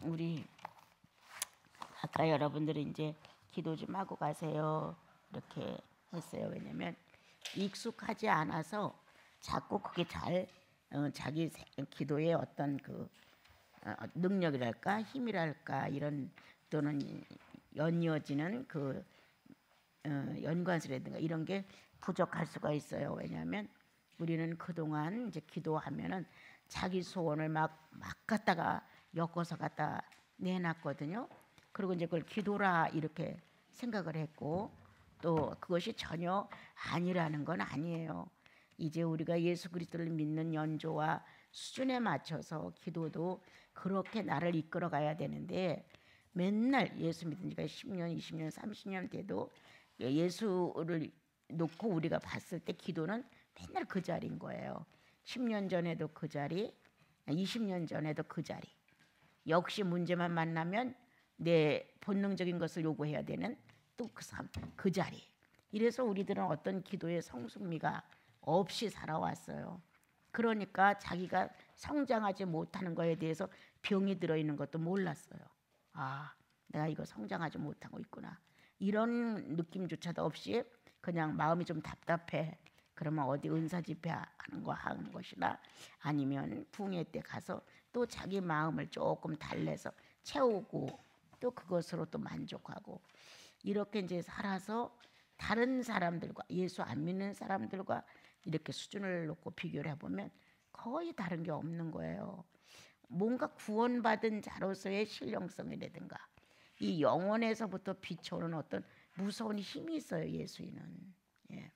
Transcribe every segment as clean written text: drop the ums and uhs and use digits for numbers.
우리 아까 여러분들이 이제 기도 좀 하고 가세요 이렇게 했어요. 왜냐면 익숙하지 않아서 자꾸 그게 잘 자기 기도의 어떤 그 능력이랄까 힘이랄까 이런 또는 연이어지는 그 연관술이라든가 이런 게 부족할 수가 있어요. 왜냐하면 우리는 그동안 이제 기도하면은 자기 소원을 막 갖다가 엮어서 갖다 내놨거든요. 그리고 이제 그걸 기도라 이렇게 생각을 했고 또 그것이 전혀 아니라는 건 아니에요. 이제 우리가 예수 그리스도를 믿는 연조와 수준에 맞춰서 기도도 그렇게 나를 이끌어 가야 되는데 맨날 예수 믿은 지가 10년, 20년, 30년 돼도 예수를 놓고 우리가 봤을 때 기도는 맨날 그 자리인 거예요. 10년 전에도 그 자리, 20년 전에도 그 자리. 역시 문제만 만나면 내 본능적인 것을 요구해야 되는 또 그 자리. 이래서 우리들은 어떤 기도의 성숙미가 없이 살아왔어요. 그러니까 자기가 성장하지 못하는 거에 대해서 병이 들어있는 것도 몰랐어요. 아, 내가 이거 성장하지 못하고 있구나. 이런 느낌조차도 없이 그냥 마음이 좀 답답해. 그러면 어디 은사 집회 하는 것이나 아니면 부흥회 때 가서 또 자기 마음을 조금 달래서 채우고 또 그것으로 또 만족하고 이렇게 이제 살아서 다른 사람들과 예수 안 믿는 사람들과 이렇게 수준을 놓고 비교를 해보면 거의 다른 게 없는 거예요. 뭔가 구원받은 자로서의 신령성이라든가 이 영혼에서부터 비춰오는 어떤 무서운 힘이 있어요. 예수인은. 예.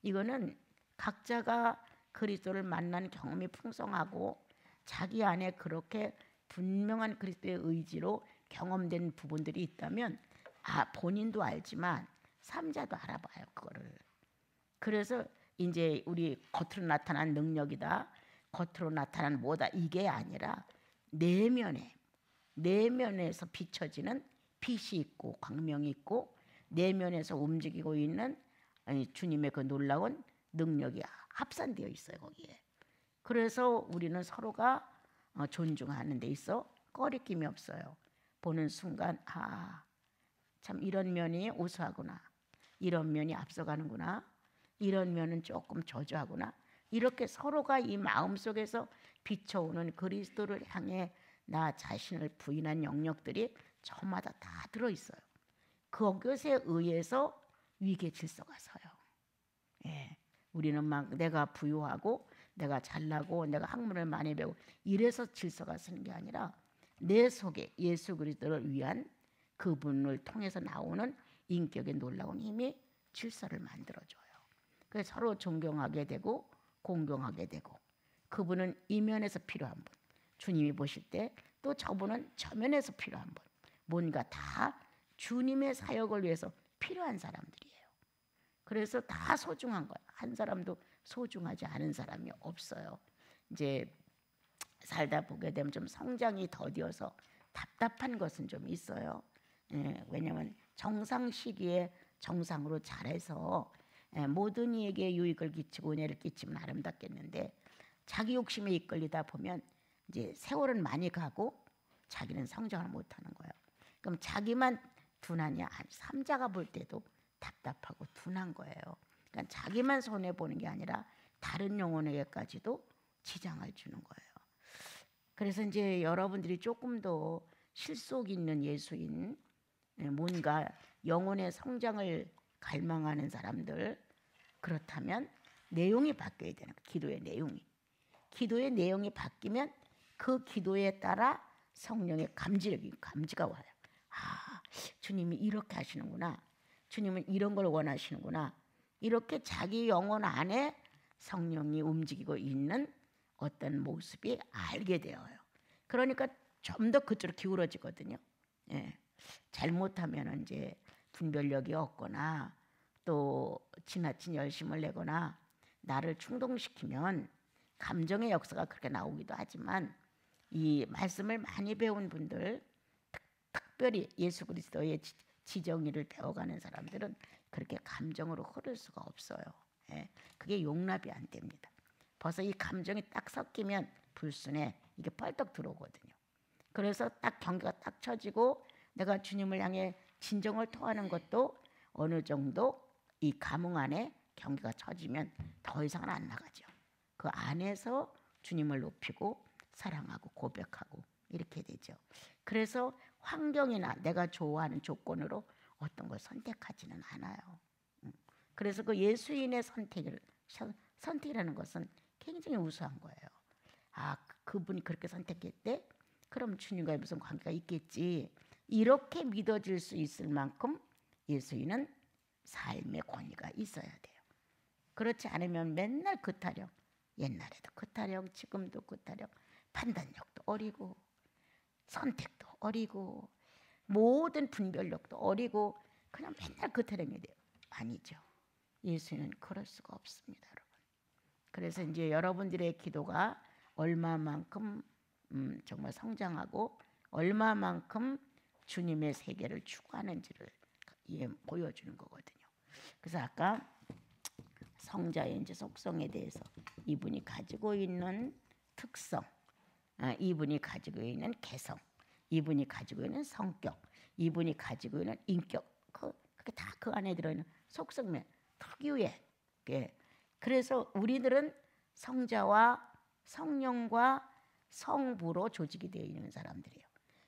이거는 각자가 그리스도를 만난 경험이 풍성하고 자기 안에 그렇게 분명한 그리스도의 의지로 경험된 부분들이 있다면 본인도 알지만 삼자도 알아봐요. 그거를. 그래서 이제 우리 겉으로 나타난 능력이다. 겉으로 나타난 뭐다. 이게 아니라 내면에서 비춰지는 빛이 있고 광명이 있고 내면에서 움직이고 있는 주님의 그 놀라운 능력이 합산되어 있어요. 거기에. 그래서 우리는 서로가 존중하는 데 있어 꺼리낌이 없어요. 보는 순간 참 이런 면이 우수하구나. 이런 면이 앞서가는구나. 이런 면은 조금 저조하구나. 이렇게 서로가 이 마음속에서 비춰오는 그리스도를 향해 나 자신을 부인한 영역들이 저마다 다 들어있어요. 그것에 의해서 위계 질서가 서요. 예. 우리는 막 내가 부유하고 내가 잘나고 내가 학문을 많이 배우고 이래서 질서가 서는 게 아니라 내 속에 예수 그리스도를 위한 그분을 통해서 나오는 인격의 놀라운 힘이 질서를 만들어줘요. 그래서 서로 존경하게 되고 공경하게 되고 그분은 이면에서 필요한 분, 주님이 보실 때 또 저분은 저면에서 필요한 분, 뭔가 다 주님의 사역을 위해서 필요한 사람들이에요. 그래서 다 소중한 거예요. 한 사람도 소중하지 않은 사람이 없어요. 이제 살다 보게 되면 좀 성장이 더디어서 답답한 것은 좀 있어요. 왜냐하면 정상 시기에 정상으로 잘해서 모든 이에게 유익을 끼치고 은혜를 끼치면 아름답겠는데 자기 욕심에 이끌리다 보면 이제 세월은 많이 가고 자기는 성장을 못하는 거예요. 그럼 자기만 둔하냐? 삼자가 볼 때도 답답하고 둔한 거예요. 그러니까 자기만 손해 보는 게 아니라 다른 영혼에게까지도 지장을 주는 거예요. 그래서 이제 여러분들이 조금 더 실속 있는 예수인, 뭔가 영혼의 성장을 갈망하는 사람들, 그렇다면 내용이 바뀌어야 되는 거예요. 기도의 내용이 바뀌면 그 기도에 따라 성령의 감지가 와요. 주님이 이렇게 하시는구나. 주님은 이런 걸 원하시는구나. 이렇게 자기 영혼 안에 성령이 움직이고 있는 어떤 모습이 알게 되어요. 그러니까 좀 더 그쪽으로 기울어지거든요. 예. 잘못하면 이제 분별력이 없거나 또 지나친 열심을 내거나 나를 충동시키면 감정의 역사가 그렇게 나오기도 하지만 이 말씀을 많이 배운 분들, 특별히 예수 그리스도의 지정의를 배워가는 사람들은 그렇게 감정으로 흐를 수가 없어요. 예. 그게 용납이 안 됩니다. 벌써 이 감정이 딱 섞이면 불순해 이게 펄떡 들어오거든요. 그래서 딱 경계가 딱 쳐지고 내가 주님을 향해 진정을 토하는 것도 어느 정도 이 감흥 안에 경계가 쳐지면 더 이상은 안 나가죠. 그 안에서 주님을 높이고 사랑하고 고백하고 이렇게 되죠. 그래서 환경이나 내가 좋아하는 조건으로 어떤 걸 선택하지는 않아요. 그래서 그 예수인의 선택이라는 것은 굉장히 우수한 거예요. 아, 그분이 그렇게 선택했대? 그럼 주님과의 무슨 관계가 있겠지. 이렇게 믿어질 수 있을 만큼 예수인은 삶의 권위가 있어야 돼요. 그렇지 않으면 맨날 그 타령, 옛날에도 그 타령, 지금도 그 타령, 판단력도 어리고 선택도 어리고 모든 분별력도 어리고 그냥 맨날 그 타령이 돼요. 아니죠. 예수는 그럴 수가 없습니다, 여러분. 그래서 이제 여러분들의 기도가 얼마만큼 정말 성장하고 얼마만큼 주님의 세계를 추구하는지를 보여주는 거거든요. 그래서 아까 성자의 이제 속성에 대해서 이분이 가지고 있는 특성, 이분이 가지고 있는 개성, 이분이 가지고 있는 성격, 이분이 가지고 있는 인격, 그게 다 그 안에 들어있는 속성면 특유의. 그래서 우리들은 성자와 성령과 성부로 조직이 되어 있는 사람들이에요.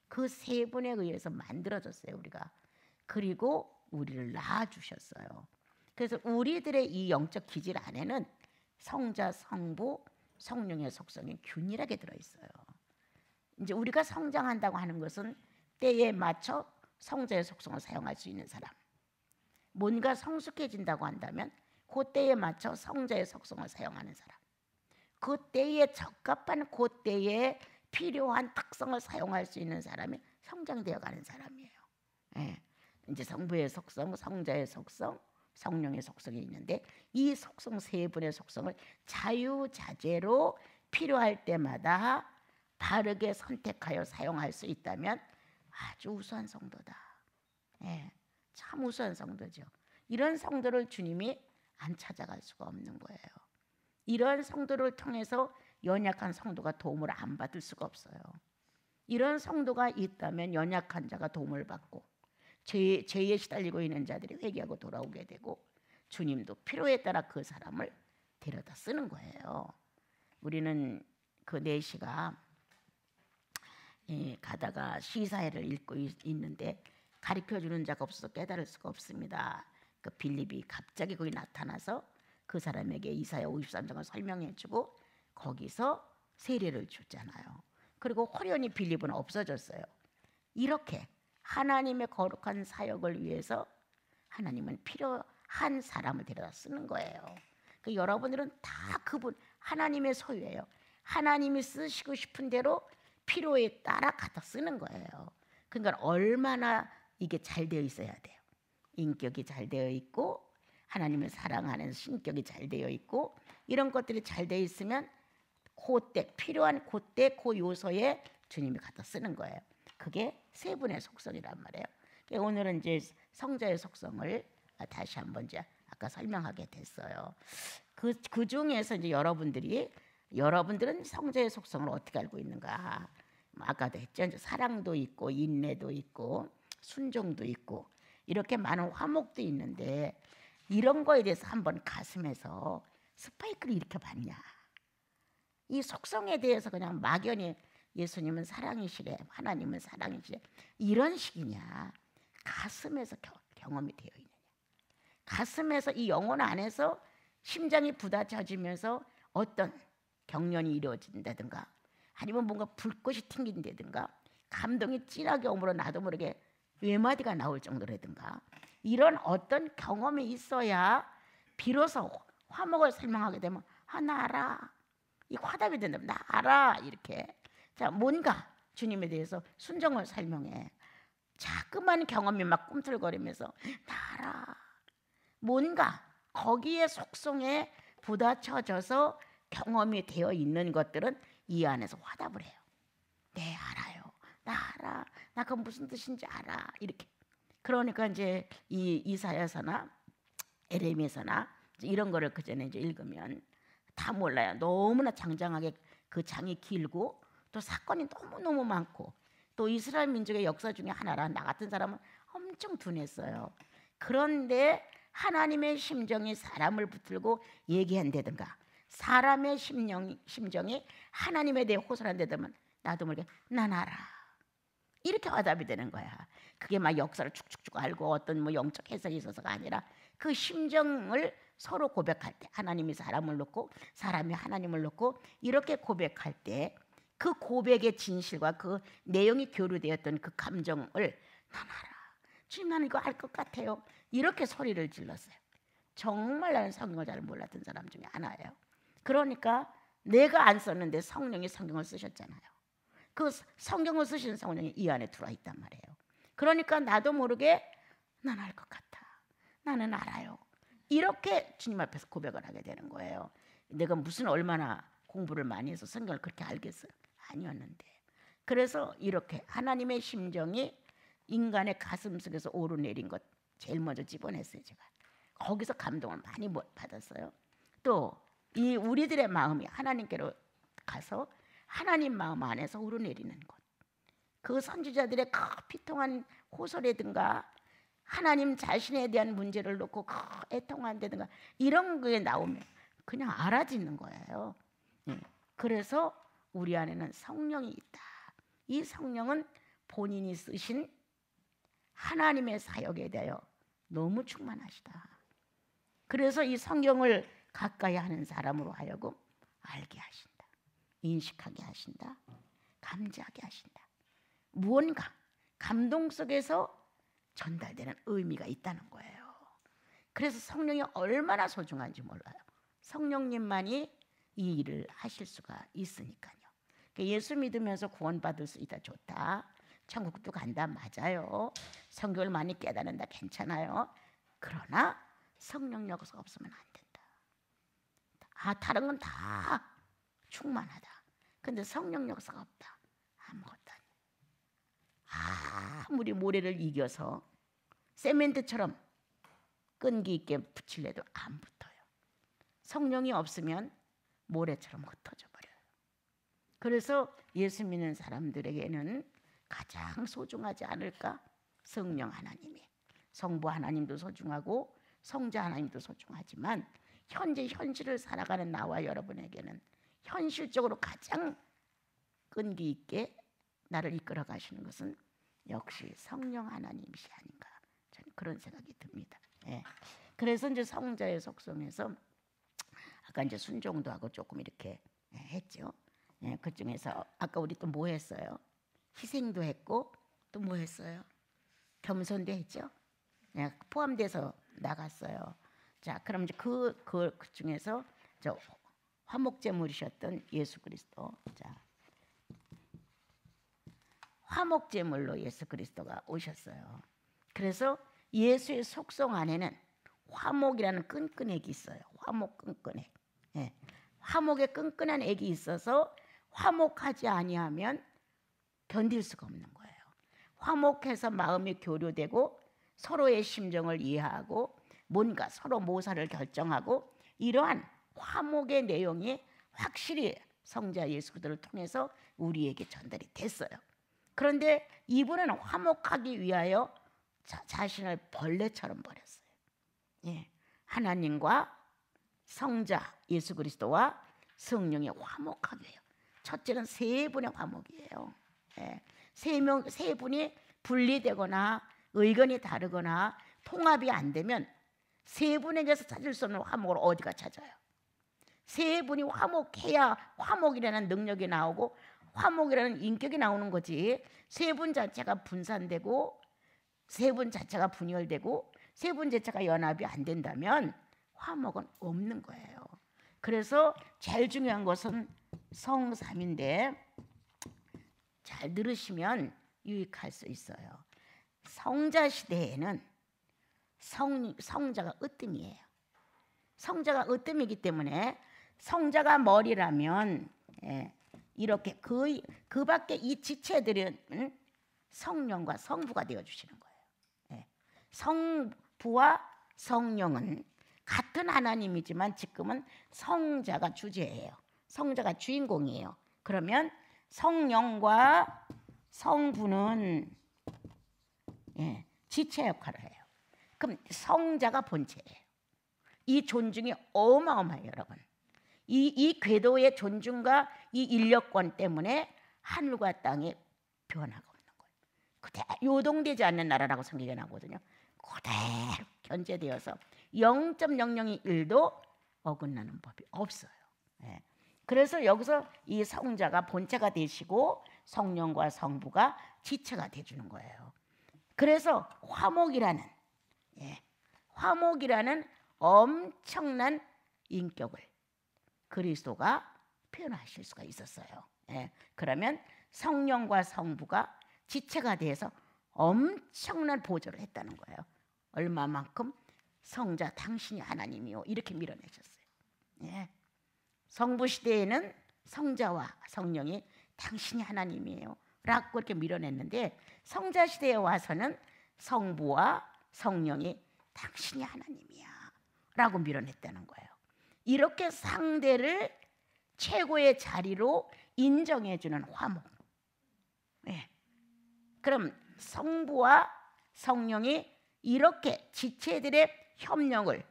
그 세 분에 의해서 만들어졌어요, 우리가. 그리고 우리를 낳아주셨어요. 그래서 우리들의 이 영적 기질 안에는 성자, 성부, 성령의 속성이 균일하게 들어있어요. 이제 우리가 성장한다고 하는 것은 때에 맞춰 성자의 속성을 사용할 수 있는 사람, 뭔가 성숙해진다고 한다면 그 때에 맞춰 성자의 속성을 사용하는 사람, 그 때에 적합한 그 때에 필요한 특성을 사용할 수 있는 사람이 성장되어가는 사람이에요. 예. 이제 성부의 속성, 성자의 속성, 성령의 속성이 있는데 이 속성 세 분의 속성을 자유자재로 필요할 때마다 바르게 선택하여 사용할 수 있다면 아주 우수한 성도다. 예, 참 우수한 성도죠. 이런 성도를 주님이 안 찾아갈 수가 없는 거예요. 이런 성도를 통해서 연약한 성도가 도움을 안 받을 수가 없어요. 이런 성도가 있다면 연약한 자가 도움을 받고 죄에 시달리고 있는 자들이 회개하고 돌아오게 되고 주님도 필요에 따라 그 사람을 데려다 쓰는 거예요. 우리는 그 내시가 가다가 시사회를 읽고 있는데 가르쳐주는 자가 없어서 깨달을 수가 없습니다. 그 빌립이 갑자기 거기 나타나서 그 사람에게 이사야 53장을 설명해주고 거기서 세례를 줬잖아요. 그리고 호련히 빌립은 없어졌어요. 이렇게 하나님의 거룩한 사역을 위해서 하나님은 필요한 사람을 데려다 쓰는 거예요. 그 여러분들은 다 그분 하나님의 소유예요. 하나님이 쓰시고 싶은 대로 필요에 따라 갖다 쓰는 거예요. 그러니까 얼마나 이게 잘 되어 있어야 돼요. 인격이 잘 되어 있고 하나님을 사랑하는 신격이 잘 되어 있고 이런 것들이 잘 되어 있으면 그때 필요한 그때 그 요소에 주님이 갖다 쓰는 거예요. 그게 세 분의 속성이란 말이에요. 오늘은 이제 성자의 속성을 다시 한번 이제 아까 설명하게 됐어요. 그 중에서 이제 여러분들은 성자의 속성을 어떻게 알고 있는가? 아까도 했죠. 이제 사랑도 있고 인내도 있고 순종도 있고 이렇게 많은 화목도 있는데 이런 거에 대해서 한번 가슴에서 스파이크를 이렇게 봤냐? 이 속성에 대해서 그냥 막연히 예수님은 사랑이시래, 하나님은 사랑이시래 이런 식이냐? 가슴에서 경험이 되어 있느냐? 가슴에서 이 영혼 안에서 심장이 부딪혀지면서 어떤 경련이 이루어진다든가 아니면 뭔가 불꽃이 튕긴다든가 감동이 진하게 오므로 나도 모르게 외마디가 나올 정도라든가 이런 어떤 경험이 있어야 비로소 화목을 설명하게 되면 나 알아. 이 화답이 된다면 나 알아. 이렇게 자 뭔가 주님에 대해서 순종을 설명해. 자꾸만 경험이 막 꿈틀거리면서 나 알아. 뭔가 거기에 속성에 부딪혀져서 경험이 되어 있는 것들은 이 안에서 화답을 해요. 네 알아요. 나 알아. 나 그건 무슨 뜻인지 알아. 이렇게. 그러니까 이제 이 이사야서나 에레미야서나 이런 거를 그 전에 이제 읽으면 다 몰라요. 너무나 장장하게 그 장이 길고 또 사건이 너무너무 많고 또 이스라엘 민족의 역사 중에 하나라. 나 같은 사람은 엄청 둔했어요. 그런데 하나님의 심정이 사람을 붙들고 얘기한다든가 사람의 심정이 하나님에 대해 호소한다든가 나도 모르게 난 알아. 이렇게 화답이 되는 거야. 그게 막 역사를 축축축 알고 어떤 뭐 영적 해석이 있어서가 아니라 그 심정을 서로 고백할 때 하나님이 사람을 놓고 사람이 하나님을 놓고 이렇게 고백할 때 그 고백의 진실과 그 내용이 교류되었던 그 감정을 난 알아. 주님 나는 이거 알 것 같아요. 이렇게 소리를 질렀어요. 정말 나는 성경을 잘 몰랐던 사람 중에 하나예요. 그러니까 내가 안 썼는데 성령이 성경을 쓰셨잖아요. 그 성경을 쓰신 성령이 이 안에 들어와 있단 말이에요. 그러니까 나도 모르게 난 알 것 같아. 나는 알아요. 이렇게 주님 앞에서 고백을 하게 되는 거예요. 내가 무슨 얼마나 공부를 많이 해서 성경을 그렇게 알겠어요? 아니었는데. 그래서 이렇게 하나님의 심정이 인간의 가슴 속에서 오르내린 것 제일 먼저 집어냈어요. 제가 거기서 감동을 많이 받았어요. 또 이 우리들의 마음이 하나님께로 가서 하나님 마음 안에서 오르내리는 것, 그 선지자들의 피통한 호소라든가 하나님 자신에 대한 문제를 놓고 애통한다든가 이런 게 나오면 그냥 알아듣는 거예요. 그래서 우리 안에는 성령이 있다. 이 성령은 본인이 쓰신 하나님의 사역에 대하여 너무 충만하시다. 그래서 이 성경을 가까이 하는 사람으로 하여금 알게 하신다. 인식하게 하신다. 감지하게 하신다. 무언가 감동 속에서 전달되는 의미가 있다는 거예요. 그래서 성령이 얼마나 소중한지 몰라요. 성령님만이 이 일을 하실 수가 있으니까요. 예수 믿으면서 구원받을 수 있다 좋다. 천국도 간다 맞아요. 성경을 많이 깨달은다 괜찮아요. 그러나 성령 역사 없으면 안 된다. 다른 건 다 충만하다. 근데 성령 역사가 없다. 아무것도 아니에요. 아무리 모래를 이겨서 세멘트처럼 끈기 있게 붙일래도 안 붙어요. 성령이 없으면 모래처럼 흩어져 버려요. 그래서 예수 믿는 사람들에게는 가장 소중하지 않을까? 성령 하나님이. 성부 하나님도 소중하고 성자 하나님도 소중하지만 현재 현실을 살아가는 나와 여러분에게는 현실적으로 가장 끈기 있게 나를 이끌어 가시는 것은 역시 성령 하나님이시 아닌가, 저는 그런 생각이 듭니다. 그래서 이제 성자의 속성에서 아까 이제 순종도 하고 조금 이렇게 했죠. 그 중에서 아까 우리 또 뭐 했어요? 희생도 했고 또 뭐 했어요? 겸손도 했죠. 포함돼서 나갔어요. 자, 그럼 이제 그 중에서 저 화목제물이셨던 예수 그리스도. 자, 화목제물로 예수 그리스도가 오셨어요. 그래서 예수의 속성 안에는 화목이라는 끈끈 액이 있어요. 화목 끈끈 액. 화목의 끈끈한 액이 있어서 화목하지 아니하면 견딜 수가 없는 거예요. 화목해서 마음이 교류되고 서로의 심정을 이해하고 뭔가 서로 모사를 결정하고 이러한 화목의 내용이 확실히 성자 예수 그리스도를 통해서 우리에게 전달이 됐어요. 그런데 이분은 화목하기 위하여 자신을 벌레처럼 버렸어요. 하나님과 성자 예수 그리스도와 성령이 화목하게 해요. 첫째는 세 분의 화목이에요. 세 분이 분리되거나 의견이 다르거나 통합이 안 되면 세 분에게서 찾을 수 없는 화목을 어디가 찾아요? 세 분이 화목해야 화목이라는 능력이 나오고 화목이라는 인격이 나오는 거지. 세 분 자체가 분산되고 세 분 자체가 분열되고 세 분 자체가 연합이 안 된다면 화목은 없는 거예요. 그래서 제일 중요한 것은 성삼인데 잘 들으시면 유익할 수 있어요. 성자 시대에는 성자가 으뜸이에요. 성자가 으뜸이기 때문에 성자가 머리라면 이렇게 그 밖에 이 지체들은 성령과 성부가 되어주시는 거예요. 성부와 성령은 같은 하나님이지만 지금은 성자가 주제예요. 성자가 주인공이에요. 그러면 성령과 성부는 지체 역할을 해요. 그럼 성자가 본체예요. 이 존중이 어마어마해요, 여러분. 이 궤도의 존중과 이 인력권 때문에 하늘과 땅에 변화가 없는 거예요. 그대로 요동되지 않는 나라라고 성경에 나오거든요. 그대로 견제되어서 0.001도 어긋나는 법이 없어요. 그래서 여기서 이 성자가 본체가 되시고 성령과 성부가 지체가 되주는 거예요. 그래서 화목이라는 엄청난 인격을 그리스도가 표현하실 수가 있었어요. 그러면 성령과 성부가 지체가 돼서 엄청난 보조를 했다는 거예요. 얼마만큼? 성자 당신이 하나님이요, 이렇게 밀어내셨어요. 성부 시대에는 성자와 성령이 당신이 하나님이에요 라고 이렇게 밀어냈는데, 성자 시대에 와서는 성부와 성령이 당신이 하나님이야 라고 밀어냈다는 거예요. 이렇게 상대를 최고의 자리로 인정해주는 화목. 그럼 성부와 성령이 이렇게 지체들의 협력을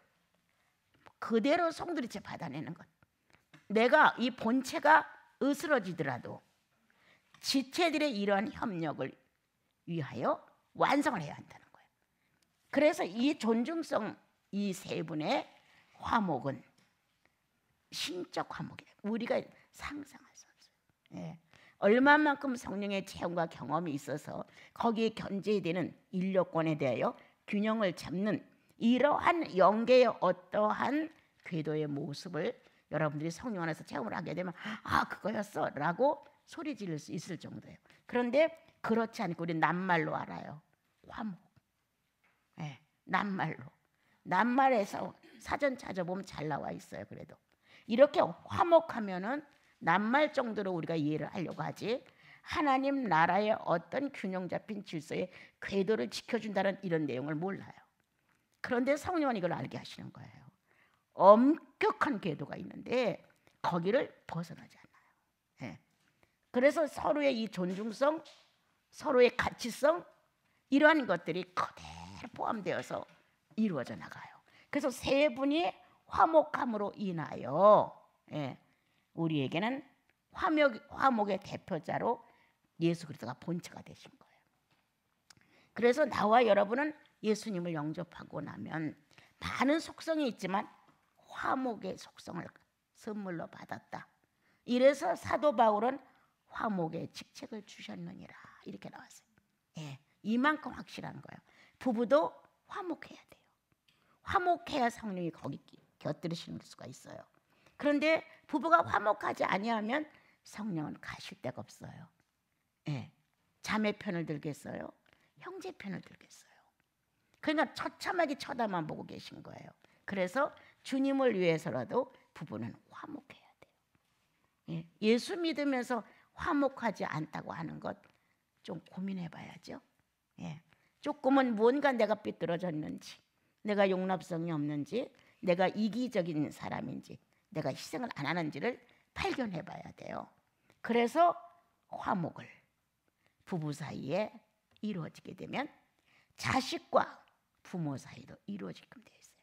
그대로 송두리째 받아내는 것. 내가 이 본체가 으스러지더라도 지체들의 이러한 협력을 위하여 완성을 해야 한다는 거예요. 그래서 이 존중성, 이 세 분의 화목은 신적 화목이에요. 우리가 상상할 수 없어요. 얼마만큼 성령의 체험과 경험이 있어서 거기에 견제되는 인력권에 대하여 균형을 잡는 이러한 영계의 어떠한 궤도의 모습을 여러분들이 성령 안에서 체험을 하게 되면 그거였어 라고 소리 지를 수 있을 정도예요. 그런데 그렇지 않고 우리 낱말로 알아요. 화목. 낱말에서 사전 찾아보면 잘 나와 있어요. 그래도 이렇게 화목하면은 낱말 정도로 우리가 이해를 하려고 하지, 하나님 나라의 어떤 균형 잡힌 질서의 궤도를 지켜준다는 이런 내용을 몰라요. 그런데 성령은 이걸 알게 하시는 거예요. 엄격한 궤도가 있는데 거기를 벗어나지 않아요. 그래서 서로의 이 존중성, 서로의 가치성, 이러한 것들이 그대로 포함되어서 이루어져 나가요. 그래서 세 분이 화목함으로 인하여 우리에게는 화목의 대표자로 예수 그리스도가 본체가 되신 거예요. 그래서 나와 여러분은 예수님을 영접하고 나면 많은 속성이 있지만 화목의 속성을 선물로 받았다. 이래서 사도 바울은 화목의 직책을 주셨느니라 이렇게 나왔어요. 이만큼 확실한 거예요. 부부도 화목해야 돼요. 화목해야 성령이 거기 곁들이실 수가 있어요. 그런데 부부가 화목하지 아니하면 성령은 가실 데가 없어요. 자매 편을 들겠어요? 형제 편을 들겠어요? 그러니까 처참하게 쳐다만 보고 계신 거예요. 그래서 주님을 위해서라도 부부는 화목해야 돼요. 예수 믿으면서 화목하지 않다고 하는 것 좀 고민해 봐야죠. 조금은 뭔가 내가 삐뚤어졌는지, 내가 용납성이 없는지, 내가 이기적인 사람인지, 내가 희생을 안 하는지를 발견해 봐야 돼요. 그래서 화목을 부부 사이에 이루어지게 되면 자식과 부모 사이도 이루어지게끔 되어 있어요.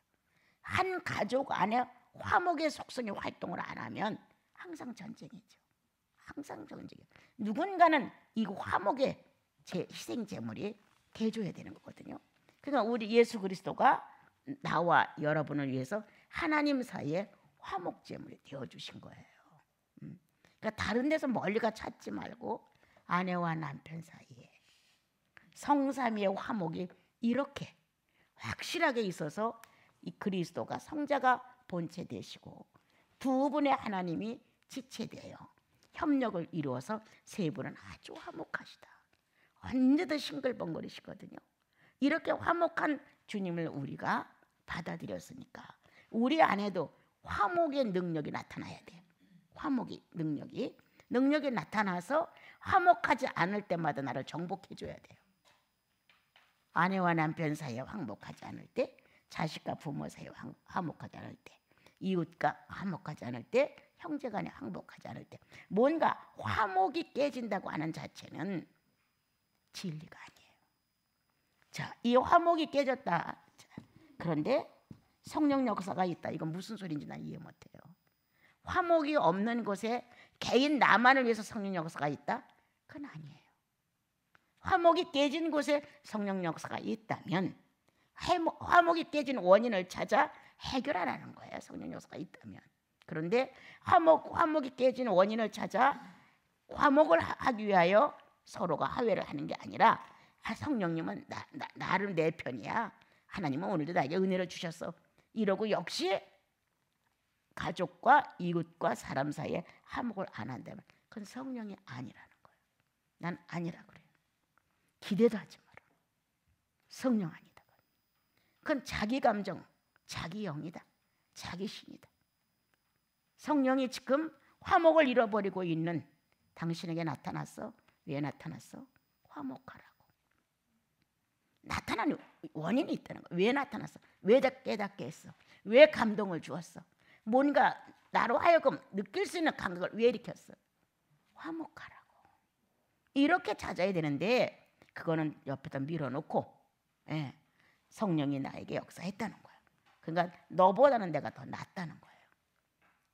한 가족 안에 화목의 속성이 활동을 안 하면 항상 전쟁이죠. 항상 전쟁이에요. 누군가는 이 화목의 희생 제물이 돼줘야 되는 거거든요. 그러니까 우리 예수 그리스도가 나와 여러분을 위해서 하나님 사이에 화목 제물이 되어 주신 거예요. 그러니까 다른 데서 멀리 가 찾지 말고 아내와 남편 사이에 성삼위의 화목이 이렇게 확실하게 있어서 이 그리스도가 성자가 본체 되시고 두 분의 하나님이 지체되어 협력을 이루어서 세 분은 아주 화목하시다. 언제든 싱글벙글이시거든요. 이렇게 화목한 주님을 우리가 받아들였으니까 우리 안에도 화목의 능력이 나타나야 돼요. 화목의 능력이 나타나서 화목하지 않을 때마다 나를 정복해 줘야 돼요. 아내와 남편 사이에 화목하지 않을 때, 자식과 부모 사이에 화목하지 않을 때, 이웃과 화목하지 않을 때, 형제간에 화목하지 않을 때, 뭔가 화목이 깨진다고 하는 자체는 진리가 아니에요. 자, 이 화목이 깨졌다. 자, 그런데 성령 역사가 있다. 이건 무슨 소리인지 난 이해 못해요. 화목이 없는 곳에 개인 나만을 위해서 성령 역사가 있다? 그건 아니에요. 화목이 깨진 곳에 성령 역사가 있다면 화목이 깨진 원인을 찾아 해결하라는 거예요. 성령 역사가 있다면. 그런데 화목이 깨진 원인을 찾아 화목을 하기 위하여 서로가 화해를 하는 게 아니라 성령님은 나를 내 편이야. 하나님은 오늘도 나에게 은혜를 주셨어. 이러고 역시 가족과 이웃과 사람 사이에 화목을 안 한다면 그건 성령이 아니라는 거예요. 난 아니라 그래요. 기대도 하지 마라. 성령 아니다. 그건 자기 감정, 자기 영이다. 자기 신이다. 성령이 지금 화목을 잃어버리고 있는 당신에게 나타났어. 왜 나타났어? 화목하라고. 나타나는 원인이 있다는 거야. 왜 나타났어? 왜 깨닫게 했어? 왜 감동을 주었어? 뭔가 나로 하여금 느낄 수 있는 감각을 왜 일으켰어? 화목하라고. 이렇게 찾아야 되는데 그거는 옆에다 밀어놓고 성령이 나에게 역사했다는 거야. 그러니까 너보다는 내가 더 낫다는 거예요.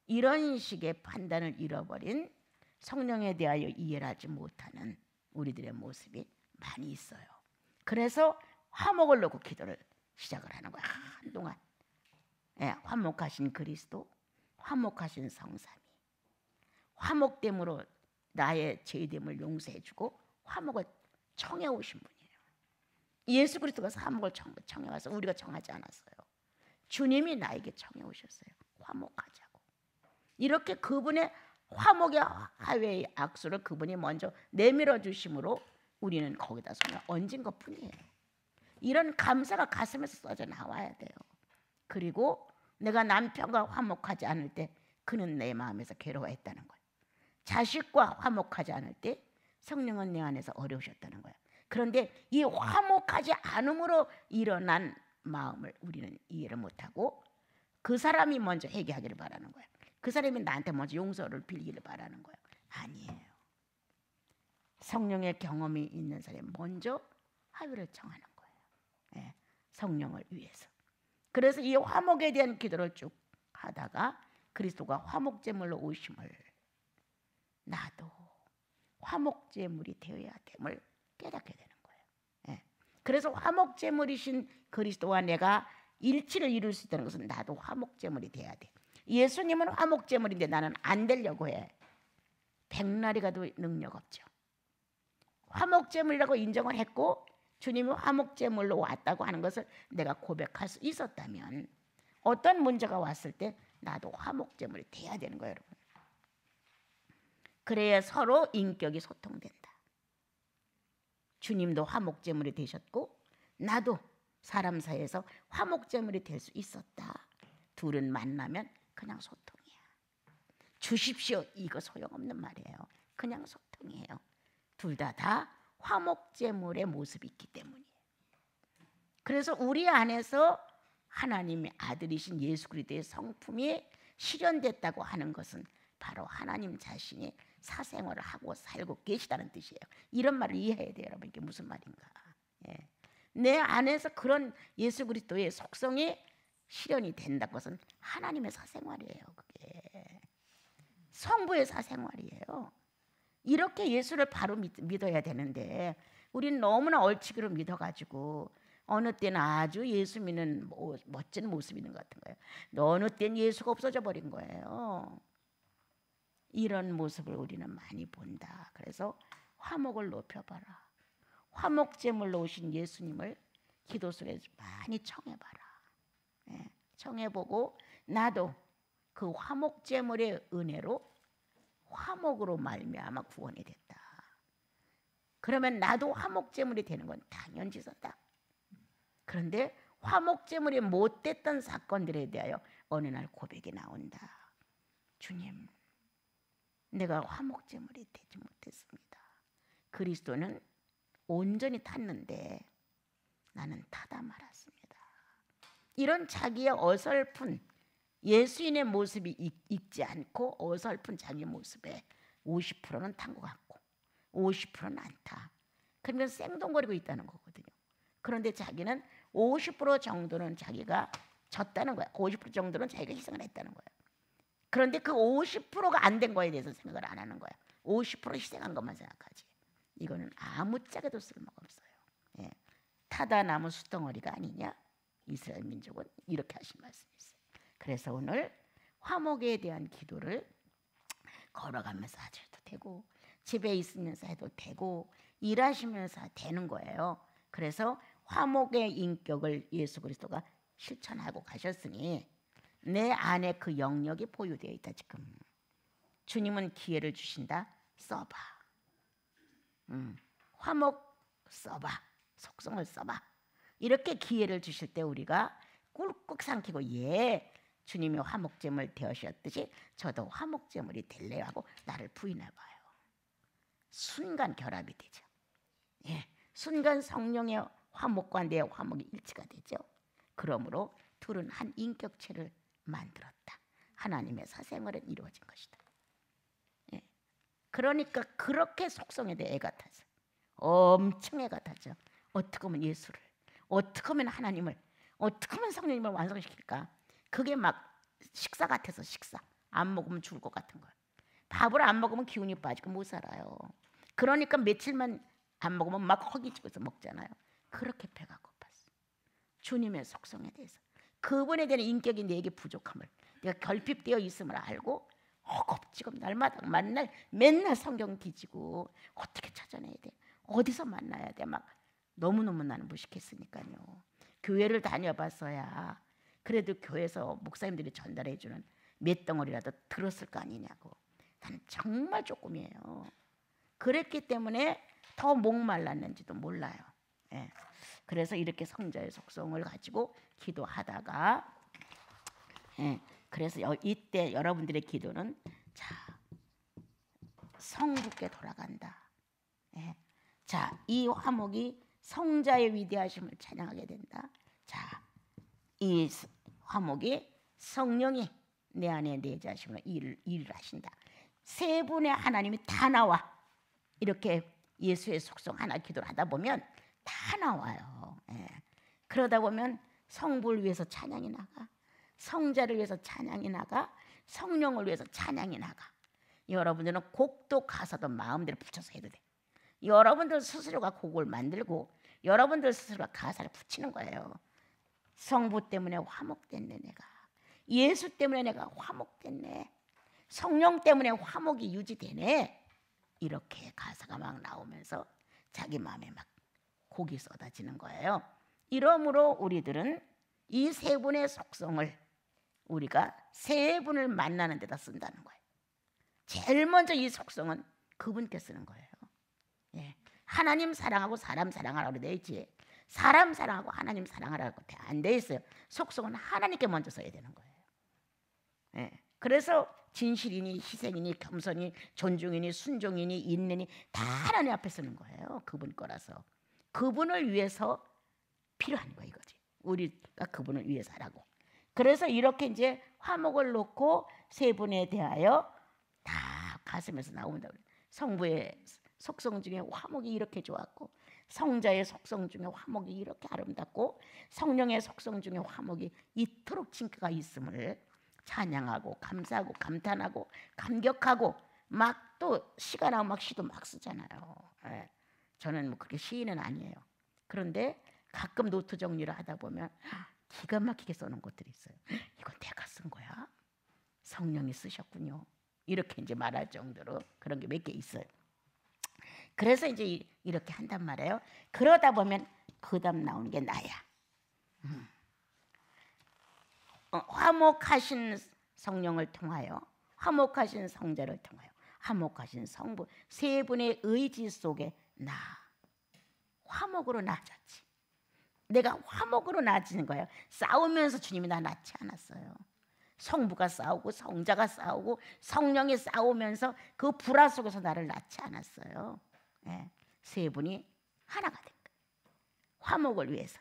이런 식의 판단을 잃어버린 성령에 대하여 이해를 하지 못하는 우리들의 모습이 많이 있어요. 그래서 화목을 놓고 기도를 시작을 하는 거야. 한동안 화목하신 그리스도, 화목하신 성삼위, 화목됨으로 나의 죄됨을 용서해주고 화목을 청해 오신 분이에요. 예수 그리스도가 화목을 청해 와서 우리가 청하지 않았어요. 주님이 나에게 청해 오셨어요. 화목하자고. 이렇게 그분의 화목의 화해의 악수를 그분이 먼저 내밀어 주심으로 우리는 거기다 손을 얹은 것뿐이에요. 이런 감사가 가슴에서 쏟아져 나와야 돼요. 그리고 내가 남편과 화목하지 않을 때 그는 내 마음에서 괴로워했다는 거예요. 자식과 화목하지 않을 때 성령은 내 안에서 어려우셨다는 거예요. 그런데 이 화목하지 않음으로 일어난 마음을 우리는 이해를 못하고 그 사람이 먼저 회개하기를 바라는 거예요. 그 사람이 나한테 먼저 용서를 빌기를 바라는 거예요. 아니에요. 성령의 경험이 있는 사람이 먼저 화해를 청하는 거예요. 성령을 위해서. 그래서 이 화목에 대한 기도를 쭉 하다가 그리스도가 화목제물로 오심을 나도 화목제물이 되어야 됨을 깨닫게 되는 거예요. 그래서 화목제물이신 그리스도와 내가 일치를 이룰 수 있다는 것은 나도 화목제물이 돼야 돼. 예수님은 화목제물인데 나는 안 되려고 해. 백날이 가도 능력 없죠. 화목제물이라고 인정을 했고 주님이 화목제물로 왔다고 하는 것을 내가 고백할 수 있었다면 어떤 문제가 왔을 때 나도 화목제물이 돼야 되는 거예요, 여러분. 그래야 서로 인격이 소통된다. 주님도 화목제물이 되셨고 나도 사람 사이에서 화목제물이 될 수 있었다. 둘은 만나면 그냥 소통이야. 주십시오 이거 소용없는 말이에요. 그냥 소통이에요. 둘 다 화목제물의 모습이 있기 때문이에요. 그래서 우리 안에서 하나님의 아들이신 예수 그리스도의 성품이 실현됐다고 하는 것은 바로 하나님 자신이 사생활을 하고 살고 계시다는 뜻이에요. 이런 말을 이해해야 돼요, 여러분. 이게 무슨 말인가? 내 안에서 그런 예수 그리스도의 속성이 실현이 된다는 것은 하나님의 사생활이에요. 그게 성부의 사생활이에요. 이렇게 예수를 바로 믿어야 되는데 우리는 너무나 얼치기로 믿어가지고 어느 때는 아주 예수 믿는 멋진 모습 있는 것 같은 거예요. 어느 때는 예수가 없어져 버린 거예요. 이런 모습을 우리는 많이 본다. 그래서 화목을 높여봐라. 화목제물로 오신 예수님을 기도 속에 많이 청해봐라. 청해보고 나도 그 화목제물의 은혜로 화목으로 말미암아 구원이 됐다. 그러면 나도 화목제물이 되는 건 당연지서다. 그런데 화목제물이 못됐던 사건들에 대하여 어느 날 고백이 나온다. 주님, 내가 화목제물이 되지 못했습니다. 그리스도는 온전히 탔는데 나는 타다 말았습니다. 이런 자기의 어설픈 예수인의 모습이 있지 않고 어설픈 자기 모습에 50%는 탄 것 같고 50%는 안 타. 그러면 생동거리고 있다는 거거든요. 그런데 자기는 50% 정도는 자기가 졌다는 거야. 50% 정도는 자기가 희생을 했다는 거야. 그런데 그 50%가 안 된 거에 대해서 생각을 안 하는 거야. 50% 희생한 것만 생각하지. 이거는 아무짝에도 쓸모가 없어요. 예. 타다 나무 숫덩어리가 아니냐? 이스라엘 민족은 이렇게 하신 말씀이 있어요. 그래서 오늘 화목에 대한 기도를 걸어가면서 하셔도 되고 집에 있으면서 해도 되고 일하시면서 되는 거예요. 그래서 화목의 인격을 예수 그리스도가 실천하고 가셨으니 내 안에 그 영역이 보유되어 있다. 지금 주님은 기회를 주신다. 써봐. 화목 써봐. 속성을 써봐. 이렇게 기회를 주실 때 우리가 꿀꺽 삼키고 예, 주님이 화목제물 되으셨듯이 저도 화목제물이 될래요 하고 나를 부인해봐요. 순간 결합이 되죠. 예, 순간 성령의 화목과 내 화목이 일치가 되죠. 그러므로 둘은 한 인격체를 만들었다. 하나님의 사생활은 이루어진 것이다. 예, 그러니까 그렇게 속성에 대해 애가 타서 엄청 애가 타죠. 어떻게 하면 예수를, 어떻게 하면 하나님을, 어떻게 하면 성령님을 완성시킬까? 그게 막 식사 같아서 식사. 안 먹으면 죽을 것 같은 거야. 밥을 안 먹으면 기운이 빠지고 못 살아요. 그러니까 며칠만 안 먹으면 막 허기지고서 먹잖아요. 그렇게 배가 고팠어. 주님의 속성에 대해서 그분에 대한 인격이 내게 부족함을 내가 결핍되어 있음을 알고 허겁지겁 날마다 만날 맨날 성경 뒤지고 어떻게 찾아내야 돼? 어디서 만나야 돼? 막 너무너무 나는 무식했으니까요. 교회를 다녀봤어야 그래도 교회에서 목사님들이 전달해주는 몇 덩어리라도 들었을 거 아니냐고. 나는 정말 조금이에요. 그랬기 때문에 더 목말랐는지도 몰라요. 예. 그래서 이렇게 성자의 속성을 가지고 기도하다가 그래서 이때 여러분들의 기도는 자 성부께 돌아간다. 예. 자, 이 화목이 성자의 위대하심을 찬양하게 된다. 자, 이 화목이 성령이 내 안에 내재하심으로 일을 하신다. 세 분의 하나님이 다 나와. 이렇게 예수의 속성 하나 기도를 하다 보면 다 나와요. 예. 그러다 보면 성부를 위해서 찬양이 나가, 성자를 위해서 찬양이 나가, 성령을 위해서 찬양이 나가. 여러분들은 곡도 가사도 마음대로 붙여서 해도 돼. 여러분들 스스로가 곡을 만들고 여러분들 스스로가 가사를 붙이는 거예요. 성부 때문에 화목됐네 내가. 예수 때문에 내가 화목됐네. 성령 때문에 화목이 유지되네. 이렇게 가사가 막 나오면서 자기 마음에 막 곡이 쏟아지는 거예요. 이러므로 우리들은 이 세 분의 속성을 우리가 세 분을 만나는 데다 쓴다는 거예요. 제일 먼저 이 속성은 그분께 쓰는 거예요. 예. 하나님 사랑하고 사람 사랑하라고 되어 있지. 사람 사랑하고 하나님 사랑하라고 안 되어 있어요. 속성은 하나님께 먼저 써야 되는 거예요. 예. 그래서 진실이니 희생이니 겸손이 존중이니 순종이니 인내니 다 하나님 앞에 쓰는 거예요. 그분 거라서. 그분을 위해서 필요한 거 이거지. 우리가 그분을 위해서 하라고. 그래서 이렇게 이제 화목을 놓고 세 분에 대하여 다 가슴에서 나온다. 성부의 속성 중에 화목이 이렇게 좋았고, 성자의 속성 중에 화목이 이렇게 아름답고, 성령의 속성 중에 화목이 이토록 징크가 있음을 찬양하고 감사하고 감탄하고 감격하고 막 또 시가 나오면 막 시도 막 쓰잖아요. 예. 저는 뭐 그렇게 시인은 아니에요. 그런데 가끔 노트 정리를 하다 보면 기가 막히게 써놓은 것들이 있어요. 이건 내가 쓴 거야? 성령이 쓰셨군요. 이렇게 이제 말할 정도로 그런 게 몇 개 있어요. 그래서 이제 이렇게 한단 말이에요. 그러다 보면 그 다음 나오는 게 나야. 화목하신 성령을 통하여, 화목하신 성자를 통하여, 화목하신 성부 세 분의 의지 속에 나 화목으로 나아졌지. 내가 화목으로 나아지는 거예요. 싸우면서 주님이 나 낳지 않았어요. 성부가 싸우고 성자가 싸우고 성령이 싸우면서 그 불화 속에서 나를 낳지 않았어요. 네. 세 분이 하나가 된 거예요. 화목을 위해서.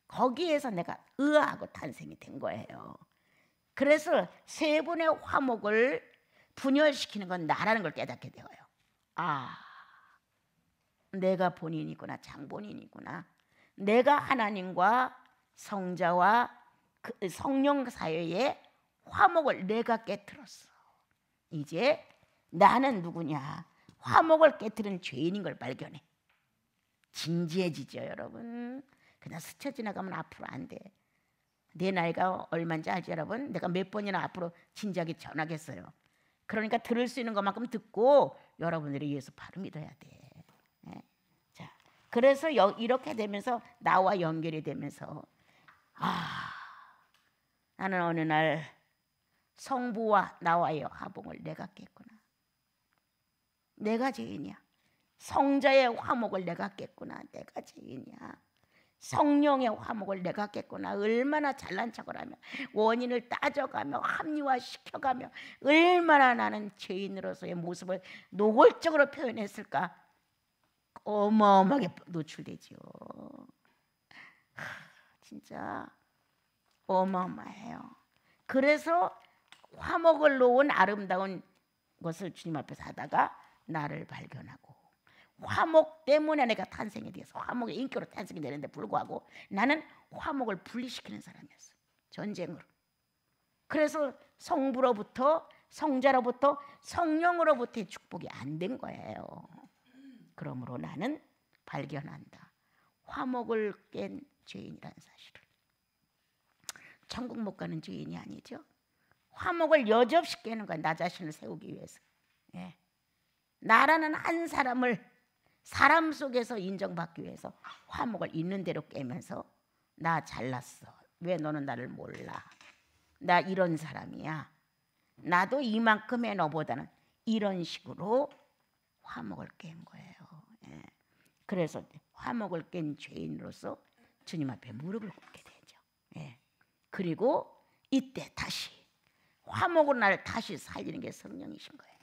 거기에서 내가 의아하고 탄생이 된 거예요. 그래서 세 분의 화목을 분열시키는 건 나라는 걸 깨닫게 되어요. 아, 내가 본인이구나, 장본인이구나. 내가 하나님과 성자와 그 성령 사이의 화목을 내가 깨트렸어. 이제 나는 누구냐? 화목을 깨트린 죄인인 걸 발견해. 진지해지죠, 여러분. 그냥 스쳐 지나가면 앞으로 안 돼. 내 나이가 얼마인지 알지, 여러분? 내가 몇 번이나 앞으로 진지하게 전하겠어요. 그러니까 들을 수 있는 것만큼 듣고 여러분들이 예수 바로 믿어야 돼. 자, 그래서 이렇게 되면서 나와 연결이 되면서 나는 어느 날 성부와 나와의 화목을 내가 깼구나. 내가 죄인이야. 성자의 화목을 내가 깼구나. 내가 죄인이야. 성령의 화목을 내가 깼구나. 얼마나 잘난 척을 하며 원인을 따져가며 합리화시켜가며 얼마나 나는 죄인으로서의 모습을 노골적으로 표현했을까. 어마어마하게 노출되죠. 진짜 어마어마해요. 그래서 화목을 놓은 아름다운 것을 주님 앞에서 하다가 나를 발견하고, 화목 때문에 내가 탄생이 되어서 화목의 인격으로 탄생이 되는데 불구하고 나는 화목을 분리시키는 사람이었어. 전쟁으로. 그래서 성부로부터, 성자로부터, 성령으로부터의 축복이 안 된 거예요. 그러므로 나는 발견한다. 화목을 깬 죄인이라는 사실을. 천국 못 가는 죄인이 아니죠. 화목을 여지없이 깨는 거야. 나 자신을 세우기 위해서. 나라는 한 사람을 사람 속에서 인정받기 위해서 화목을 있는 대로 깨면서 나 잘났어. 왜 너는 나를 몰라? 나 이런 사람이야. 나도 이만큼의 너보다는 이런 식으로 화목을 깬 거예요. 그래서 화목을 깬 죄인으로서 주님 앞에 무릎을 꿇게 되죠. 그리고 이때 다시 화목으로 나를 다시 살리는 게 성령이신 거예요.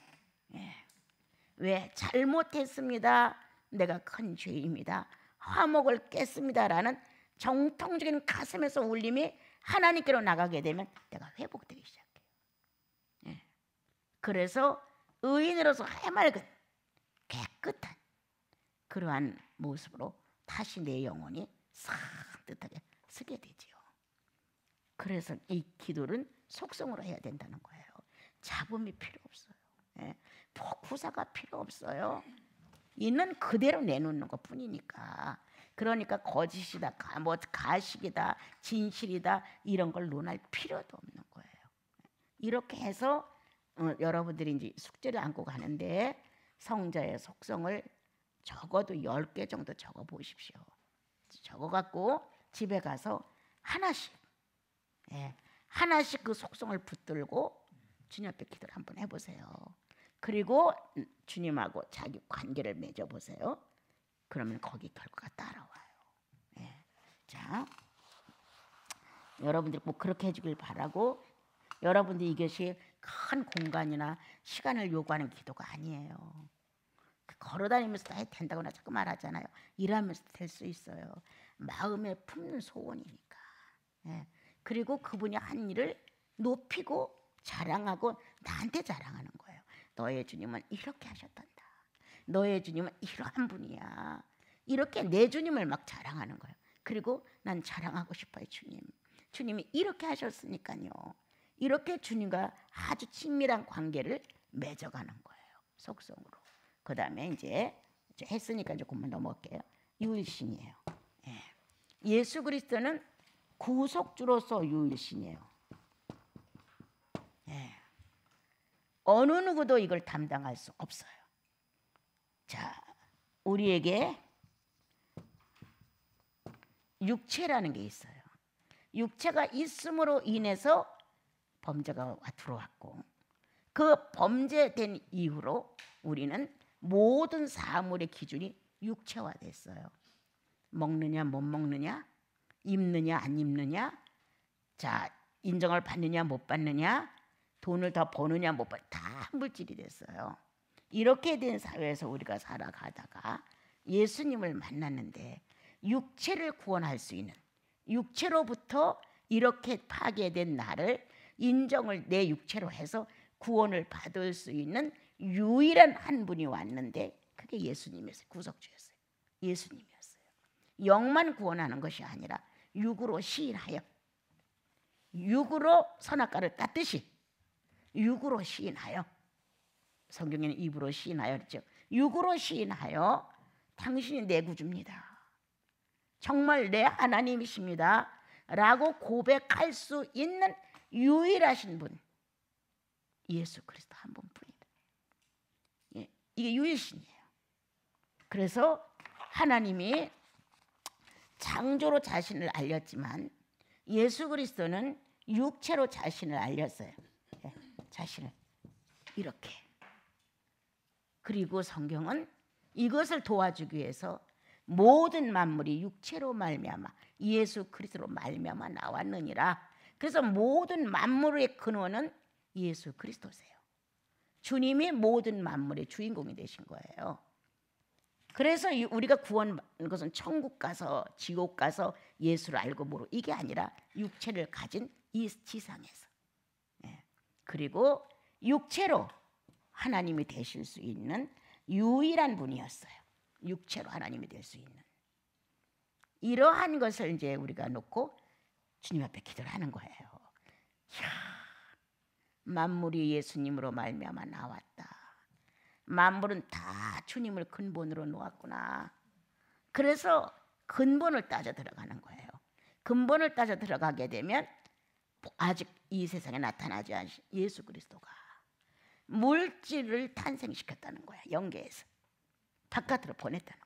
왜? 잘못했습니다. 내가 큰 죄입니다. 화목을 깼습니다라는 정통적인 가슴에서 울림이 하나님께로 나가게 되면 내가 회복되기 시작해요. 그래서 의인으로서 해맑은 깨끗한 그러한 모습으로 다시 내 영혼이 산뜻하게 서게 되지요. 그래서 이 기도는 속성으로 해야 된다는 거예요. 잡음이 필요 없어요. 구사가 필요 없어요. 있는 그대로 내놓는 것 뿐이니까. 그러니까 거짓이다, 가식이다, 진실이다 이런 걸 논할 필요도 없는 거예요. 이렇게 해서 여러분들이 이제 숙제를 안고 가는데 성자의 속성을 적어도 10개 정도 적어 보십시오. 적어 갖고 집에 가서 하나씩 하나씩 그 속성을 붙들고 주님 앞에 기도를 한번 해보세요. 그리고 주님하고 자기 관계를 맺어보세요. 그러면 거기 결과가 따라와요. 자, 여러분들 꼭 그렇게 해주길 바라고, 여러분들 이것이 큰 공간이나 시간을 요구하는 기도가 아니에요. 걸어다니면서 다 해도 된다고 나 자꾸 말하잖아요. 일하면서도 될 수 있어요. 마음에 품는 소원이니까. 그리고 그분이 한 일을 높이고 자랑하고 나한테 자랑하는 거예요. 너의 주님은 이렇게 하셨단다. 너의 주님은 이러한 분이야. 이렇게 내 주님을 막 자랑하는 거예요. 그리고 난 자랑하고 싶어요. 주님이 이렇게 하셨으니까요. 이렇게 주님과 아주 친밀한 관계를 맺어가는 거예요. 속성으로. 그 다음에 이제 했으니까 조금만 넘어갈게요. 유일신이에요. 예수 그리스도는 구속주로서 유일신이에요. 어느 누구도 이걸 담당할 수 없어요. 자, 우리에게 육체라는 게 있어요. 육체가 있음으로 인해서 범죄가 들어왔고, 그 범죄된 이후로 우리는 모든 사물의 기준이 육체화됐어요. 먹느냐 못 먹느냐, 입느냐 안 입느냐, 자 인정을 받느냐 못 받느냐, 돈을 더 버느냐 못 버느냐, 다 물질이 됐어요. 이렇게 된 사회에서 우리가 살아가다가 예수님을 만났는데 육체를 구원할 수 있는, 육체로부터 이렇게 파괴된 나를 인정을 내 육체로 해서 구원을 받을 수 있는 유일한 한 분이 왔는데 그게 예수님이었어요. 구속주였어요. 예수님이었어요. 영만 구원하는 것이 아니라 육으로 시인하여, 육으로 선악과를 땄듯이 육으로 시인하여, 성경에는 입으로 시인하여 그랬죠. 육으로 시인하여 당신이 내 구주입니다, 정말 내 하나님이십니다 라고 고백할 수 있는 유일하신 분, 예수 그리스도 한 분뿐이다. 예, 이게 유일신이에요. 그래서 하나님이 창조로 자신을 알렸지만 예수 그리스도는 육체로 자신을 알렸어요. 예, 자신을 이렇게. 그리고 성경은 이것을 도와주기 위해서 모든 만물이 육체로 말미암아 예수 그리스도로 말미암아 나왔느니라. 그래서 모든 만물의 근원은 예수 그리스도세요. 주님이 모든 만물의 주인공이 되신 거예요. 그래서 우리가 구원받는 것은 천국 가서 지옥 가서 예수를 알고 모르고 이게 아니라 육체를 가진 이 지상에서, 예. 그리고 육체로 하나님이 되실 수 있는 유일한 분이었어요. 육체로 하나님이 될 수 있는. 이러한 것을 이제 우리가 놓고 주님 앞에 기도를 하는 거예요. 이야, 만물이 예수님으로 말미암아 나왔다. 만물은 다 주님을 근본으로 놓았구나. 그래서 근본을 따져 들어가는 거예요. 근본을 따져 들어가게 되면 아직 이 세상에 나타나지 않은 예수 그리스도가 물질을 탄생시켰다는 거야. 영계에서 바깥으로 보냈다는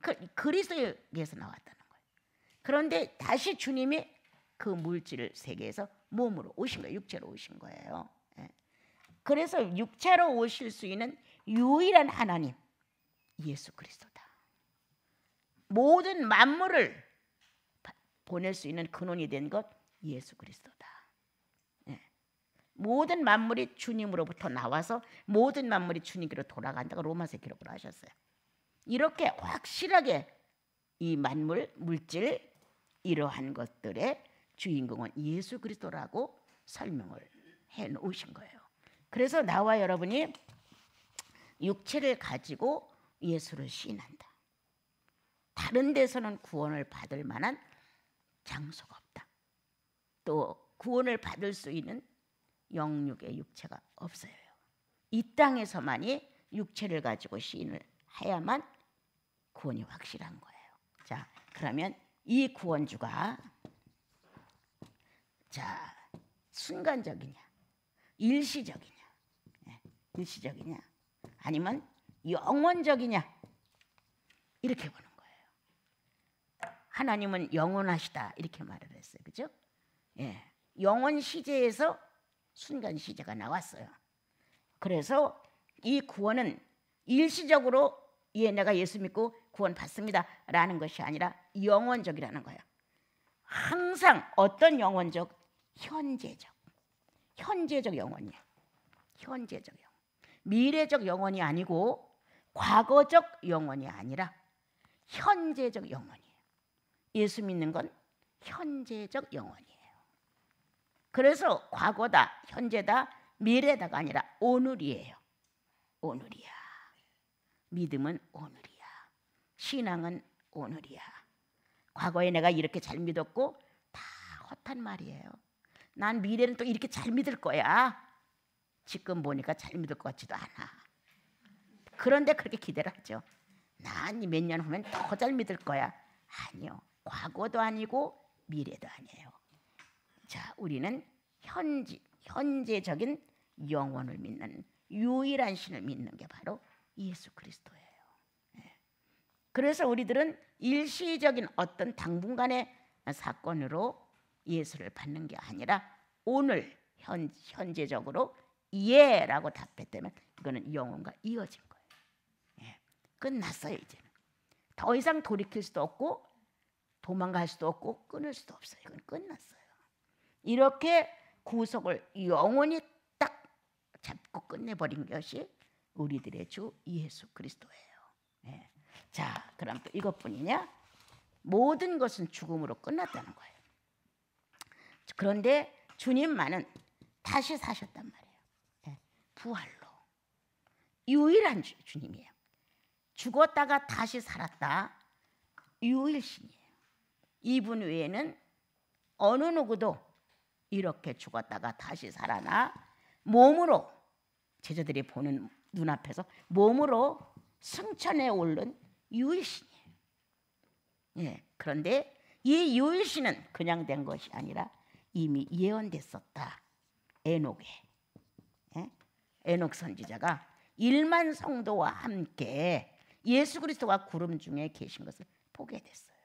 거예요. 그리스도에게서 나왔다는 거예요. 그런데 다시 주님이 그 물질 세계에서 몸으로 오신 거예요. 육체로 오신 거예요. 그래서 육체로 오실 수 있는 유일한 하나님 예수 그리스도다. 모든 만물을 보낼 수 있는 근원이 된 것 예수 그리스도다. 모든 만물이 주님으로부터 나와서 모든 만물이 주님께로 돌아간다고 로마서 기록을 하셨어요. 이렇게 확실하게 이 만물, 물질 이러한 것들의 주인공은 예수 그리스도라고 설명을 해 놓으신 거예요. 그래서 나와 여러분이 육체를 가지고 예수를 시인한다. 다른 데서는 구원을 받을 만한 장소가 없다. 또 구원을 받을 수 있는 영육의 육체가 없어요. 이 땅에서만이 육체를 가지고 시인을 해야만 구원이 확실한 거예요. 자, 그러면 이 구원주가 자, 순간적이냐, 일시적이냐, 일시적이냐, 아니면 영원적이냐 이렇게 보는 거예요. 하나님은 영원하시다 이렇게 말을 했어요, 그죠? 예, 영원 시제에서 순간 시제가 나왔어요. 그래서 이 구원은 일시적으로 내가 예수 믿고 구원 받습니다 라는 것이 아니라 영원적이라는 거예요. 항상 어떤 영원적? 현재적 영원이에요. 현재적 영원. 미래적 영원이 아니고 과거적 영원이 아니라 현재적 영원이에요. 예수 믿는 건 현재적 영원이에요. 그래서 과거다, 현재다, 미래다가 아니라 오늘이에요. 오늘이야. 믿음은 오늘이야. 신앙은 오늘이야. 과거에 내가 이렇게 잘 믿었고 다 헛한 말이에요. 난 미래는 또 이렇게 잘 믿을 거야. 지금 보니까 잘 믿을 것 같지도 않아. 그런데 그렇게 기대를 하죠. 난 몇 년 후면 더 잘 믿을 거야. 아니요. 과거도 아니고 미래도 아니에요. 자, 우리는 현재적인 영혼을 믿는 유일한 신을 믿는 게 바로 예수 그리스도예요. 그래서 우리들은 일시적인 어떤 당분간의 사건으로 예수를 받는 게 아니라 오늘 현재적으로 예라고 답했다면 이거는 영혼과 이어진 거예요. 끝났어요. 이제는 더 이상 돌이킬 수도 없고 도망갈 수도 없고 끊을 수도 없어요. 이건 끝났어요. 이렇게 구속을 영원히 딱 잡고 끝내버린 것이 우리들의 주 예수 그리스도예요. 자, 그럼 또 이것뿐이냐? 모든 것은 죽음으로 끝났다는 거예요. 그런데 주님만은 다시 사셨단 말이에요. 부활로. 유일한 주님이에요. 죽었다가 다시 살았다. 유일신이에요. 이분 외에는 어느 누구도 이렇게 죽었다가 다시 살아나 몸으로, 제자들이 보는 눈앞에서 몸으로 승천에 오른 유일신이에요. 예, 그런데 이 유일신은 그냥 된 것이 아니라 이미 예언됐었다. 에녹에. 예? 에녹 선지자가 1만 성도와 함께 예수 그리스도가 구름 중에 계신 것을 보게 됐어요.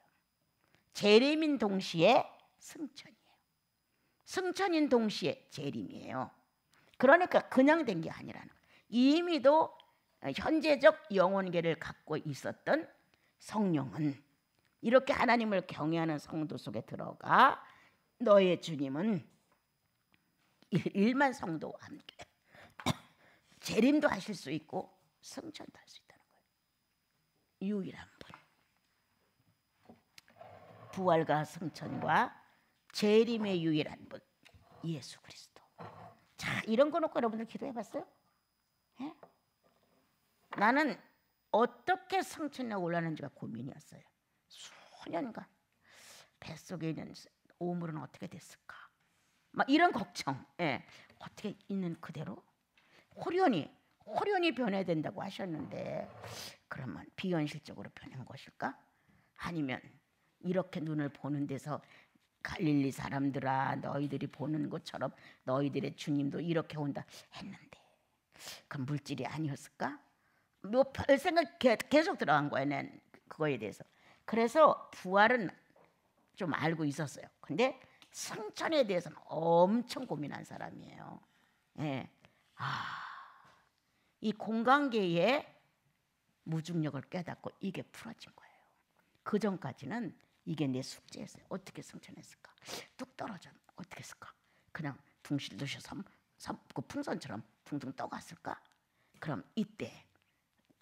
재림인 동시에 승천이에요. 승천인 동시에 재림이에요. 그러니까 그냥 된 게 아니라는 거예요. 이미도 현재적 영혼계를 갖고 있었던 성령은 이렇게 하나님을 경외하는 성도 속에 들어가 너의 주님은 1만 성도와 함께 재림도 하실 수 있고 승천도 할 수 있다는 거예요. 유일한 분, 부활과 승천과 재림의 유일한 분, 예수 그리스도. 자, 이런 거 놓고 여러분들 기도해봤어요? 예? 나는 어떻게 승천에 올라는지가 고민이었어요. 수년간 뱃속에 있는 오물은 어떻게 됐을까? 막 이런 걱정. 예. 어떻게 있는 그대로 호련이 변해야 된다고 하셨는데, 그러면 비현실적으로 변한 것일까? 아니면 이렇게 눈을 보는 데서 갈릴리 사람들아, 너희들이 보는 것처럼 너희들의 주님도 이렇게 온다 했는데 그 물질이 아니었을까? 뭐 별 생각 계속 들어간 거예요, 난 그거에 대해서. 그래서 부활은 좀 알고 있었어요. 근데 승천에 대해서는 엄청 고민한 사람이에요. 예. 이 공관계의 무중력을 깨닫고 이게 풀어진 거예요. 그 전까지는 이게 내 숙제였어요. 어떻게 승천했을까? 뚝 떨어져 어떻게 했을까? 그냥 둥실둥실 그 풍선처럼 둥둥 떠갔을까? 그럼 이때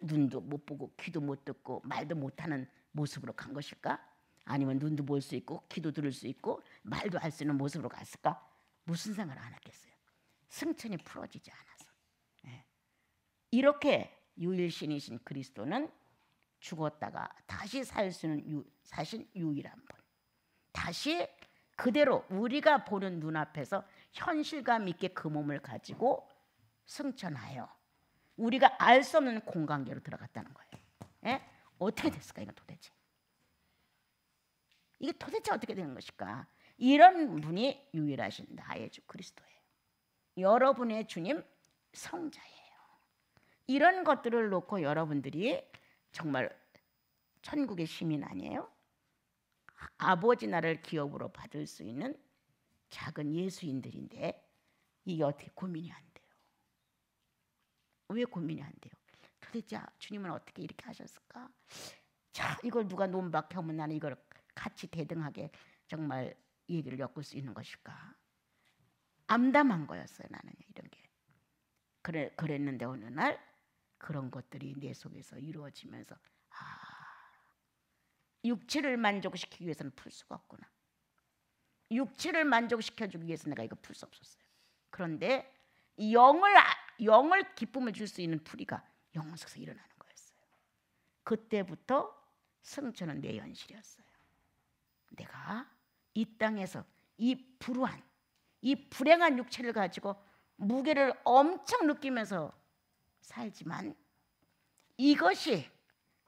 눈도 못 보고 귀도 못 듣고 말도 못하는 모습으로 간 것일까? 아니면 눈도 볼 수 있고 귀도 들을 수 있고 말도 할 수 있는 모습으로 갔을까? 무슨 생각을 안 했겠어요? 승천이 풀어지지 않아서. 예. 이렇게 유일신이신 그리스도는 죽었다가 다시 살 수 있는 사실 유일한 분. 다시 그대로 우리가 보는 눈앞에서 현실감 있게 그 몸을 가지고 승천하여 우리가 알 수 없는 공간계로 들어갔다는 거예요. 예? 어떻게 됐을까 이건 도대체? 이게 도대체 어떻게 되는 것일까? 이런 분이 유일하신 나의 주 그리스도예요. 여러분의 주님 성자예요. 이런 것들을 놓고 여러분들이 정말 천국의 시민 아니에요? 아버지 나라를 기업으로 받을 수 있는 작은 예수인들인데 이게 어떻게 고민이 안 돼요? 왜 고민이 안 돼요? 도대체 주님은 어떻게 이렇게 하셨을까? 자, 이걸 누가 논박해 오면 나는 이걸 같이 대등하게 정말 얘기를 엮을 수 있는 것일까? 암담한 거였어요, 나는 이런 게. 그랬는데 어느 날 그런 것들이 내 속에서 이루어지면서 육체를 만족시키기 위해서는 풀 수가 없구나. 육체를 만족시켜주기 위해서 내가 이거 풀 수 없었어요. 그런데 영을 기쁨을 줄 수 있는 풀이가 영혼 속에서 일어나는 거였어요. 그때부터 승천은 내 현실이었어요. 내가 이 땅에서 이 불우한 이 불행한 육체를 가지고 무게를 엄청 느끼면서 살지만 이것이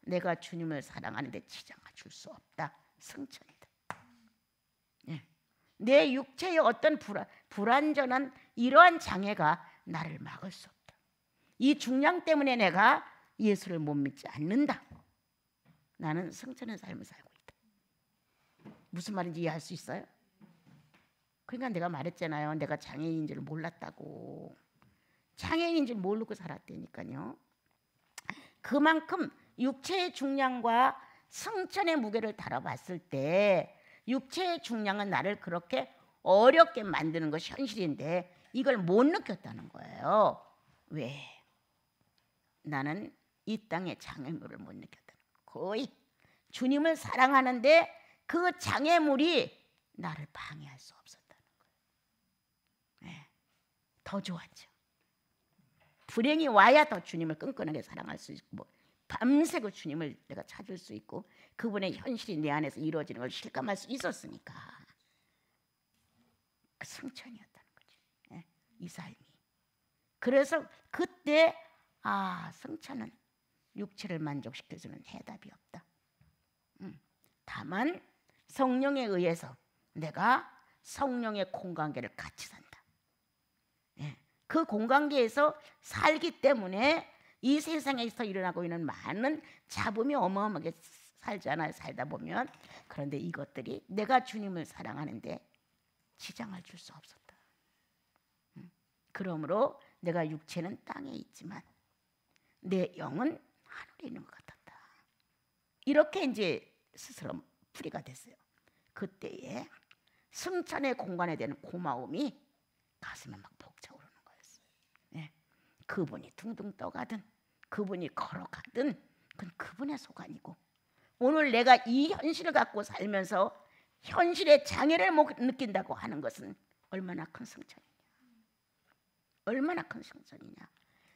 내가 주님을 사랑하는데 지장을 줄 수 없다. 승천이다. 예. 내 육체의 어떤 불완전한 이러한 장애가 나를 막을 수 없다. 이 중량 때문에 내가 예수를 못 믿지 않는다. 나는 승천의 삶을 살고 있다. 무슨 말인지 이해할 수 있어요? 그러니까 내가 말했잖아요. 내가 장애인인 줄 몰랐다고. 장애인인 줄 모르고 살았다니까요. 그만큼 육체의 중량과 승천의 무게를 다뤄봤을 때 육체의 중량은 나를 그렇게 어렵게 만드는 것이 현실인데 이걸 못 느꼈다는 거예요. 왜? 나는 이 땅의 장애물을 못 느꼈다는 거예요. 거의 주님을 사랑하는데 그 장애물이 나를 방해할 수 없었다는 거예요. 네. 더 좋았죠. 불행이 와야 더 주님을 끈끈하게 사랑할 수 있고 밤새 그 주님을 내가 찾을 수 있고 그분의 현실이 내 안에서 이루어지는 걸 실감할 수 있었으니까 그 승천이었다는 거지. 예? 이 삶이. 그래서 그때 승천은 육체를 만족시켜주는 해답이 없다. 다만 성령에 의해서 내가 성령의 공관계를 같이 산다. 예. 그 공관계에서 살기 때문에 이 세상에서 일어나고 있는 많은 잡음이 어마어마하게 살잖아요. 살다 보면. 그런데 이것들이 내가 주님을 사랑하는데 지장을 줄 수 없었다. 그러므로 내가 육체는 땅에 있지만 내 영은 하늘에 있는 것 같았다. 이렇게 이제 스스로 풀이가 됐어요. 그때에 승천의 공간에 대한 고마움이 가슴에 막 벅차오르는 거였어요. 예. 그분이 둥둥 떠가든 그분이 걸어가든 그건 그분의 소관이고, 오늘 내가 이 현실을 갖고 살면서 현실의 장애를 못 느낀다고 하는 것은 얼마나 큰 승천이냐. 얼마나 큰 승천이냐.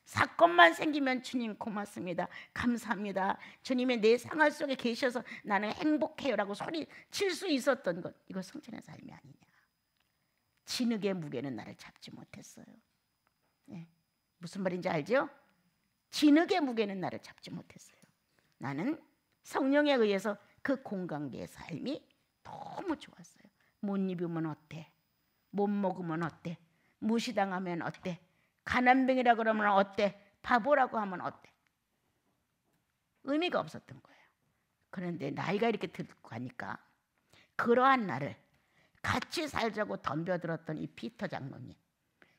사건만 생기면 주님 고맙습니다, 감사합니다, 주님의 내 생활 속에 계셔서 나는 행복해요라고 소리 칠 수 있었던 것, 이거 승천의 삶이 아니냐. 진흙의 무게는 나를 잡지 못했어요. 예. 무슨 말인지 알죠? 진흙의 무게는 나를 잡지 못했어요. 나는 성령에 의해서 그 공관계의 삶이 너무 좋았어요. 못 입으면 어때? 못 먹으면 어때? 무시당하면 어때? 가난뱅이라 그러면 어때? 바보라고 하면 어때? 의미가 없었던 거예요. 그런데 나이가 이렇게 들고 가니까 그러한 나를 같이 살자고 덤벼들었던 이 피터 장로님,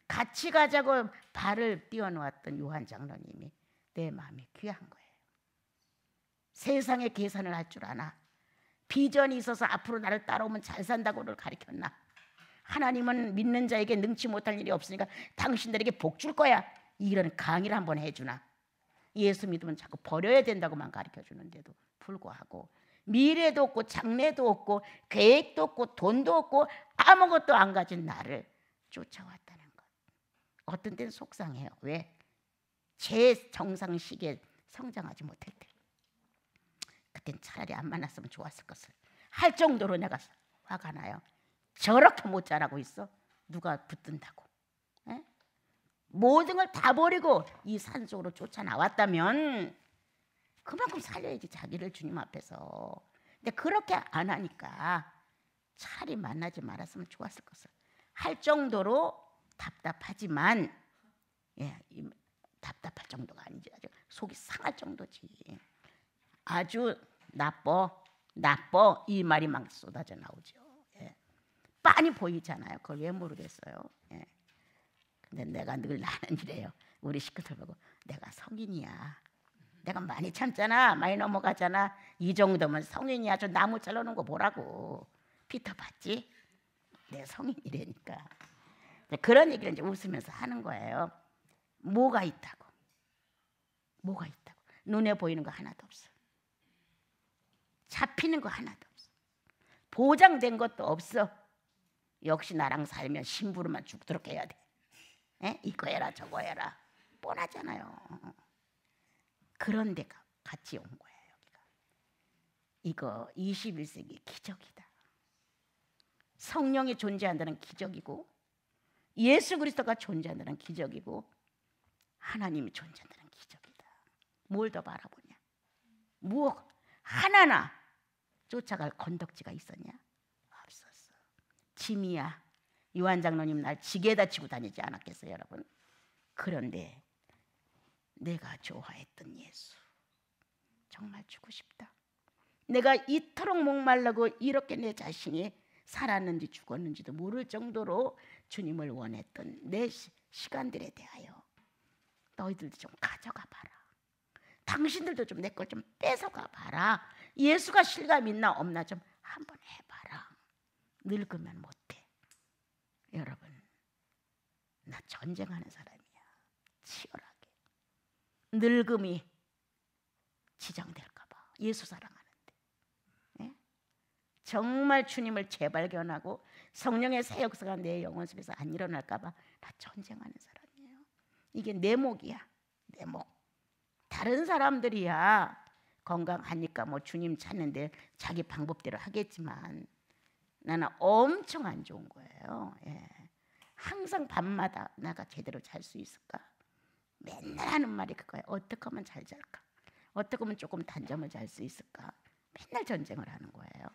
같이 가자고 발을 띄워놓았던 요한 장로님이 내 마음에 귀한 거예요. 세상의 계산을 할 줄 아나? 비전이 있어서 앞으로 나를 따라오면 잘 산다고를 가르쳤나? 하나님은 믿는 자에게 능치 못할 일이 없으니까 당신들에게 복 줄 거야, 이런 강의를 한번 해주나? 예수 믿으면 자꾸 버려야 된다고만 가르쳐주는데도 불구하고 미래도 없고 장래도 없고 계획도 없고 돈도 없고 아무것도 안 가진 나를 쫓아왔다는 것. 어떤 때는 속상해요. 왜? 제 정상 시기에 성장하지 못했대. 그땐 차라리 안 만났으면 좋았을 것을 할 정도로 내가 화가 나요. 저렇게 못 자라고 있어? 누가 붙든다고? 에? 모든 걸 다 버리고 이 산속으로 쫓아나왔다면 그만큼 살려야지, 자기를 주님 앞에서. 근데 그렇게 안 하니까 차라리 만나지 말았으면 좋았을 것을 할 정도로 답답하지만, 답답할 정도가 아니지, 아주 속이 상할 정도지. 아주 나빠 이 말이 막 쏟아져 나오죠. 빤히 보이잖아요. 그걸 왜 모르겠어요. 근데 내가 늘 나는 이래요. 우리 식구들 보고, 내가 성인이야, 내가 많이 참잖아, 많이 넘어가잖아, 이 정도면 성인이야. 저 나무 잘라놓은 거 보라고. 피터 봤지? 내 성인이라니까. 그런 얘기를 이제 웃으면서 하는 거예요. 뭐가 있다고? 눈에 보이는 거 하나도 없어. 잡히는 거 하나도 없어. 보장된 것도 없어. 역시 나랑 살면 심부름만 죽도록 해야 돼. 이거 해라 저거 해라. 뻔하잖아요. 그런 데가 같이 온 거예요. 여기가. 이거 21세기 기적이다. 성령이 존재한다는 기적이고, 예수 그리스도가 존재한다는 기적이고, 하나님이 존재한다는 기적이다. 뭘 더 바라보냐? 뭐 하나나 쫓아갈 건덕지가 있었냐? 없었어. 짐이야. 요한 장로님 날 지게에다 치고 다니지 않았겠어요, 여러분? 그런데 내가 좋아했던 예수, 정말 주고 싶다. 내가 이토록 목말라고 이렇게 내 자신이 살았는지 죽었는지도 모를 정도로 주님을 원했던 내 시간들에 대하여 너희들도 좀 가져가 봐라. 당신들도 좀 내 걸 좀 뺏어가 봐라. 예수가 실감 있나 없나 좀 한번 해봐라. 늙으면 못해. 여러분, 나 전쟁하는 사람이야. 치열하게. 늙음이 지정될까 봐. 예수 사랑하는데. 정말 주님을 재발견하고 성령의 새 역사가 내 영혼 속에서 안 일어날까 봐 나 전쟁하는 사람이에요. 이게 내 목이야. 내 목. 다른 사람들이야 건강하니까 뭐 주님 찾는데 자기 방법대로 하겠지만 나는 엄청 안 좋은 거예요. 예. 항상 밤마다 내가 제대로 잘 수 있을까? 맨날 하는 말이 그거예요. 어떻게 하면 잘 잘까? 어떻게 하면 조금 단잠을 잘 수 있을까? 맨날 전쟁을 하는 거예요.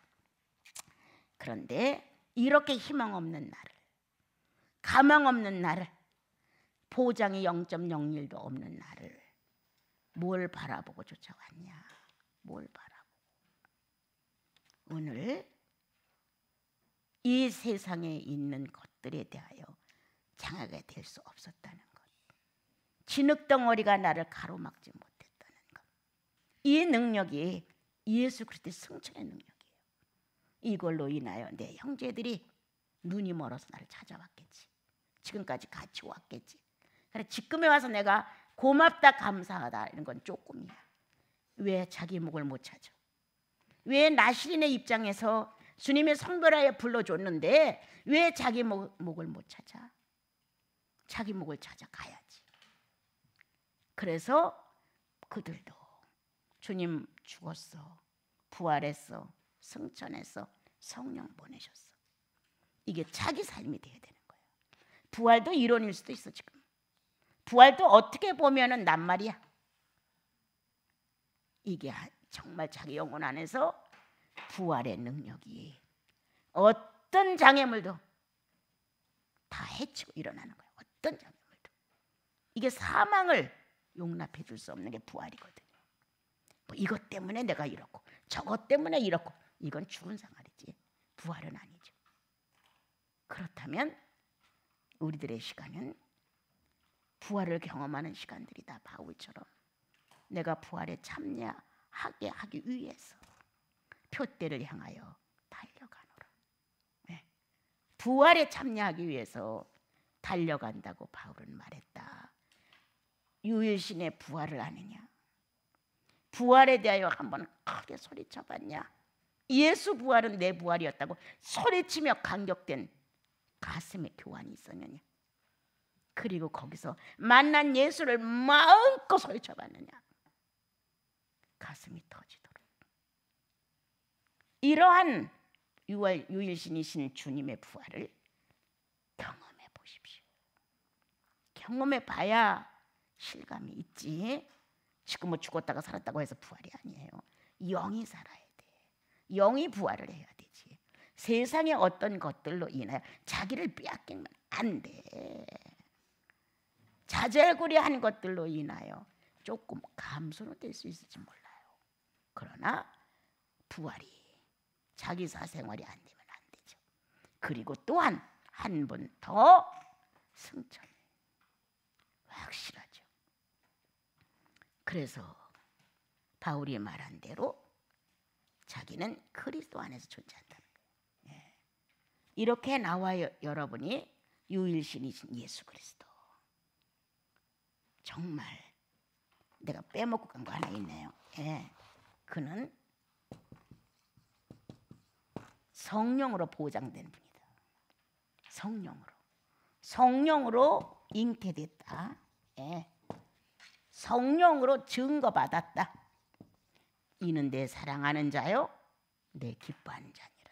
그런데 이렇게 희망 없는 나를, 가망 없는 나를, 보장이 0.01도 없는 나를 뭘 바라보고 쫓아왔냐? 뭘 바라보고. 오늘 이 세상에 있는 것들에 대하여 장하게 될 수 없었다는 것. 진흙덩어리가 나를 가로막지 못했다는 것. 이 능력이 예수 그리스도의 승천의 능력이에요. 이걸로 인하여 내 형제들이 눈이 멀어서 나를 찾아왔겠지. 지금까지 같이 왔겠지. 그래 지금에 와서 내가 고맙다 감사하다 이런 건 조금이야. 왜 자기 목을 못 찾아? 왜 나시린의 입장에서 주님의 성별하에 불러줬는데 왜 자기 목을 못 찾아? 자기 목을 찾아가야지. 그래서 그들도 주님 죽었어, 부활했어, 승천했어, 성령 보내셨어. 이게 자기 삶이 돼야 되는 거예요. 부활도 이론일 수도 있어. 지금 부활도 어떻게 보면은 낱말이야. 이게 정말 자기 영혼 안에서 부활의 능력이 어떤 장애물도 다 해치고 일어나는 거예요. 어떤 장애물도. 이게 사망을 용납해 줄 수 없는 게 부활이거든요. 뭐 이것 때문에 내가 이렇고 저것 때문에 이렇고 이건 죽은 생활이지 부활은 아니죠. 그렇다면 우리들의 시간은 부활을 경험하는 시간들이다. 바울처럼 내가 부활에 참여하게 하기 위해서 표대를 향하여 달려가노라. 네. 부활에 참여하기 위해서 달려간다고 바울은 말했다. 유일신의 부활을 아느냐? 부활에 대하여 한번 크게 소리쳐봤냐? 예수 부활은 내 부활이었다고 소리치며 감격된 가슴의 교환이 있었느냐? 그리고 거기서 만난 예수를 마음껏 소리쳐봤느냐? 가슴이 터지도록. 이러한 유일신이신 주님의 부활을 경험해 보십시오. 경험해 봐야 실감이 있지. 지금 뭐 죽었다가 살았다고 해서 부활이 아니에요. 영이 살아야 돼. 영이 부활을 해야 되지. 세상의 어떤 것들로 인하여 자기를 빼앗기면 안 돼. 자잘구레한 것들로 인하여 조금 감소는 될 수 있을지 몰라요. 그러나 부활이 자기 사생활이 안 되면 안 되죠. 그리고 또한 한 번 더 승천. 확실하죠. 그래서 바울이 말한 대로 자기는 그리스도 안에서 존재한다는 거예요. 예. 이렇게 나와 여러분이 유일신이신 예수 그리스도. 정말 내가 빼먹고 간 거 하나 있네요. 예. 그는 성령으로 보장된 분이다. 성령으로 잉태됐다. 예. 성령으로 증거받았다. 이는 내 사랑하는 자요 내 기뻐하는 자니라.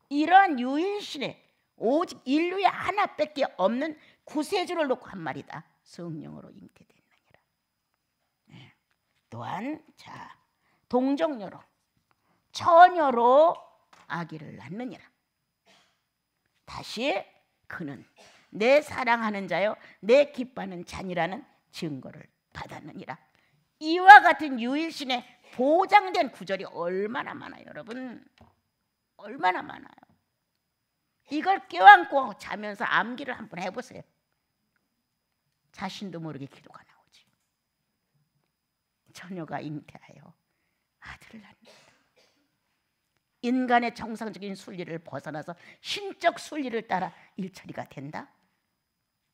이러한 유일신의 오직 인류에 하나밖에 없는 구세주를 놓고 한 말이다. 성령으로 잉태됐느니라. 네. 또한 자 동정녀로 처녀로 아기를 낳느니라. 다시 그는 내 사랑하는 자요 내 기뻐하는 자니라는 증거를 받았느니라. 이와 같은 유일신의 보장된 구절이 얼마나 많아요, 여러분. 얼마나 많아요. 이걸 껴안고 자면서 암기를 한번 해보세요. 자신도 모르게 기도가 나오지. 처녀가 잉태하여 아들을 낳는다. 인간의 정상적인 순리를 벗어나서 신적 순리를 따라 일처리가 된다.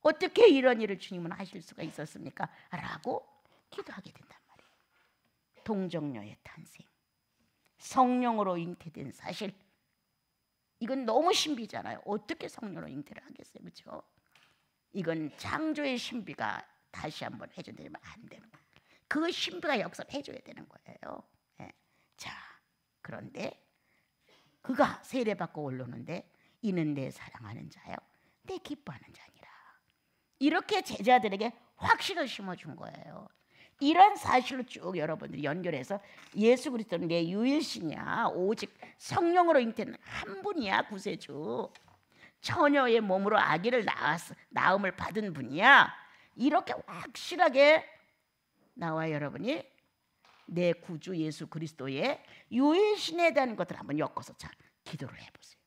어떻게 이런 일을 주님은 하실 수가 있었습니까? 라고 기도하게 된단 말이에요. 동정녀의 탄생, 성령으로 잉태된 사실, 이건 너무 신비잖아요. 어떻게 성령으로 잉태를 하겠어요, 그렇죠? 이건 창조의 신비가 다시 한번 해준다면 안 되는 거예요. 그 신비가 역사를 해줘야 되는 거예요. 예. 자, 그런데 그가 세례받고 올라오는데 이는 내 사랑하는 자요 내 기뻐하는 자니라. 이렇게 제자들에게 확신을 심어준 거예요. 이런 사실로 쭉 여러분들이 연결해서 예수 그리스도는 내 유일신이야, 오직 성령으로 잉태는 한 분이야, 구세주, 처녀의 몸으로 아기를 낳음을 받은 분이야, 이렇게 확실하게 나와 여러분이 내 구주 예수 그리스도의 유일신에 대한 것들을 한번 엮어서 잘 기도를 해보세요.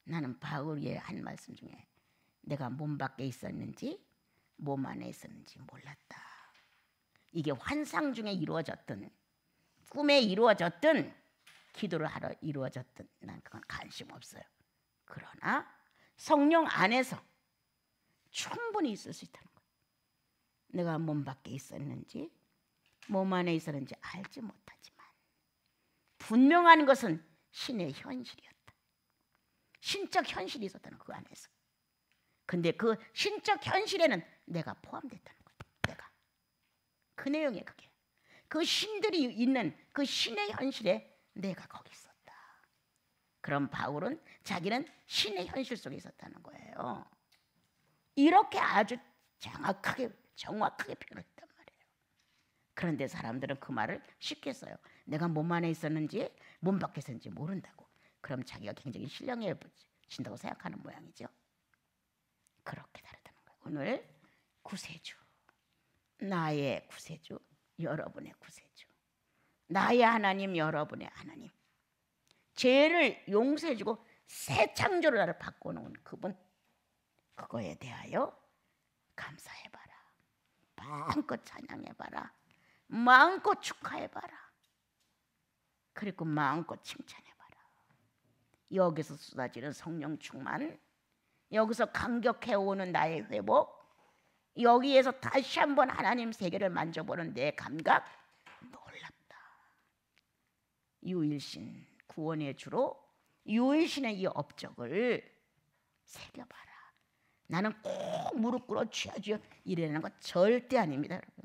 나는 바울의 한 말씀 중에 내가 몸 밖에 있었는지 몸 안에 있었는지 몰랐다. 이게 환상 중에 이루어졌든 꿈에 이루어졌든 기도를 하러 이루어졌든 난 그건 관심 없어요. 그러나 성령 안에서 충분히 있을 수 있다는 거예요. 내가 몸 밖에 있었는지 몸 안에 있었는지 알지 못하지만 분명한 것은 신의 현실이었다. 신적 현실이 있었다는 그 안에서. 근데 그 신적 현실에는 내가 포함됐다는 거예요. 내가. 그 내용이 그게. 그 신들이 있는 그 신의 현실에 내가 거기 있었다. 그럼 바울은 자기는 신의 현실 속에 있었다는 거예요. 이렇게 아주 정확하게 표현했단 말이에요. 그런데 사람들은 그 말을 쉽게 써요. 내가 몸 안에 있었는지 몸 밖에 있었는지 모른다고. 그럼 자기가 굉장히 신령해진다고 생각하는 모양이죠. 그렇게 다르다는 거예요. 오늘 구세주, 나의 구세주, 여러분의 구세주, 나의 하나님, 여러분의 하나님, 죄를 용서해주고 새 창조로 나를 바꿔놓은 그분, 그거에 대하여 감사해봐라. 마음껏 찬양해봐라. 마음껏 축하해봐라. 그리고 마음껏 칭찬해봐라. 여기서 쏟아지는 성령 충만, 여기서 감격해오는 나의 회복, 여기에서 다시 한번 하나님 세계를 만져보는 내 감각, 놀랍다. 유일신, 구원의 주로 유일신의 이 업적을 새겨봐라. 나는 꼭 무릎 꿇어 주여 이러는 거 절대 아닙니다, 여러분.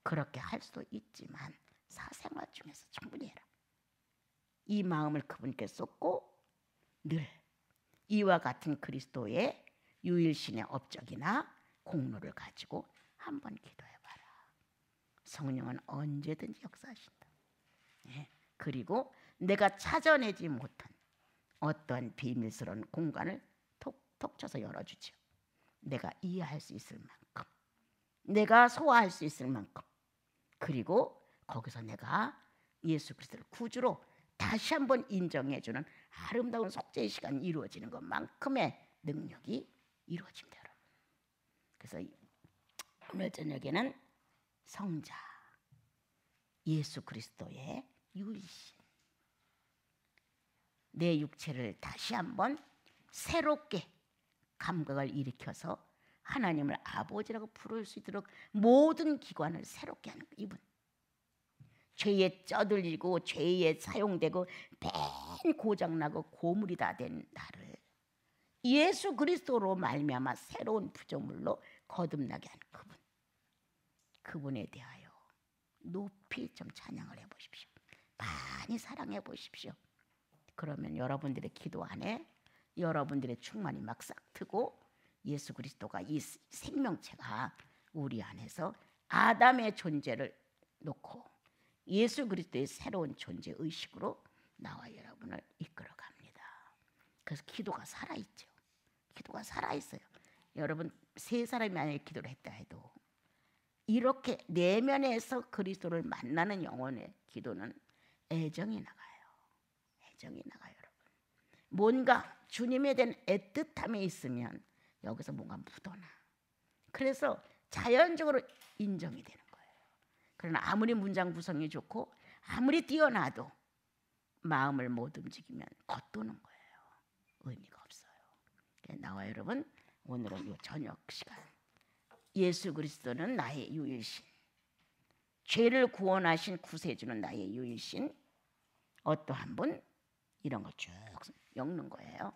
그렇게 할 수도 있지만 사생활 중에서 충분히 해라. 이 마음을 그분께 쏟고 늘 이와 같은 그리스도의 유일신의 업적이나 공로를 가지고 한번 기도해봐라. 성령은 언제든지 역사하신다. 예. 그리고 내가 찾아내지 못한 어떠한 비밀스러운 공간을 톡톡 쳐서 열어주죠. 내가 이해할 수 있을 만큼, 내가 소화할 수 있을 만큼, 그리고 거기서 내가 예수 그리스도를 구주로 다시 한번 인정해주는 아름다운 속죄의 시간이 이루어지는 것만큼의 능력이 이루어집니다, 여러분. 그래서 오늘 저녁에는 성자 예수 그리스도의 유일신, 내 육체를 다시 한번 새롭게 감각을 일으켜서 하나님을 아버지라고 부를 수 있도록 모든 기관을 새롭게 하는 이분, 죄에 쩌들리고 죄에 사용되고 맨 고장나고 고물이 다 된 나를 예수 그리스도로 말미암아 새로운 피조물로 거듭나게 하는 그분, 그분에 대하여 높이 좀 찬양을 해보십시오. 많이 사랑해 보십시오. 그러면 여러분들의 기도 안에 여러분들의 충만이 막 싹 트고 예수 그리스도가 이 생명체가 우리 안에서 아담의 존재를 놓고 예수 그리스도의 새로운 존재 의식으로 나와 여러분을 이끌어 갑니다. 그래서 기도가 살아있죠. 기도가 살아있어요. 여러분 세 사람이 만약에 기도를 했다 해도 이렇게 내면에서 그리스도를 만나는 영혼의 기도는 애정이 나가요. 애정이 나가요, 여러분. 뭔가 주님에 대한 애틋함이 있으면 여기서 뭔가 묻어나. 그래서 자연적으로 인정이 되는 거예요. 그러나 아무리 문장 구성이 좋고 아무리 뛰어나도 마음을 못 움직이면 겉도는 거예요. 의미가 없어요. 나와 여러분 오늘은 이 저녁 시간 예수 그리스도는 나의 유일신, 죄를 구원하신 구세주는 나의 유일신, 어떠한 분 이런 거 쭉 엮는 거예요.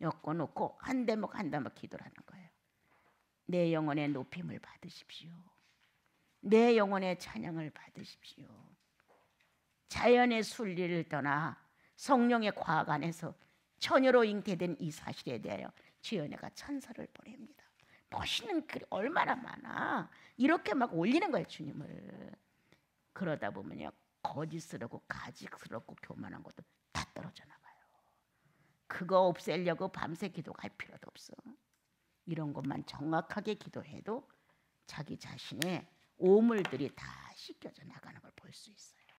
엮어놓고 한 대목 한 대목 기도를 하는 거예요. 내 영혼의 높임을 받으십시오. 내 영혼의 찬양을 받으십시오. 자연의 순리를 떠나 성령의 과학 안에서 처녀로 잉태된 이 사실에 대하여 주연애가 천사를 보냅니다. 멋있는 글이 얼마나 많아. 이렇게 막 올리는 거예요, 주님을. 그러다 보면요, 거짓스럽고 가직스럽고 교만한 것도 다 떨어져 나가요. 그거 없애려고 밤새 기도할 필요도 없어. 이런 것만 정확하게 기도해도 자기 자신의 오물들이 다 씻겨져 나가는 걸 볼 수 있어요.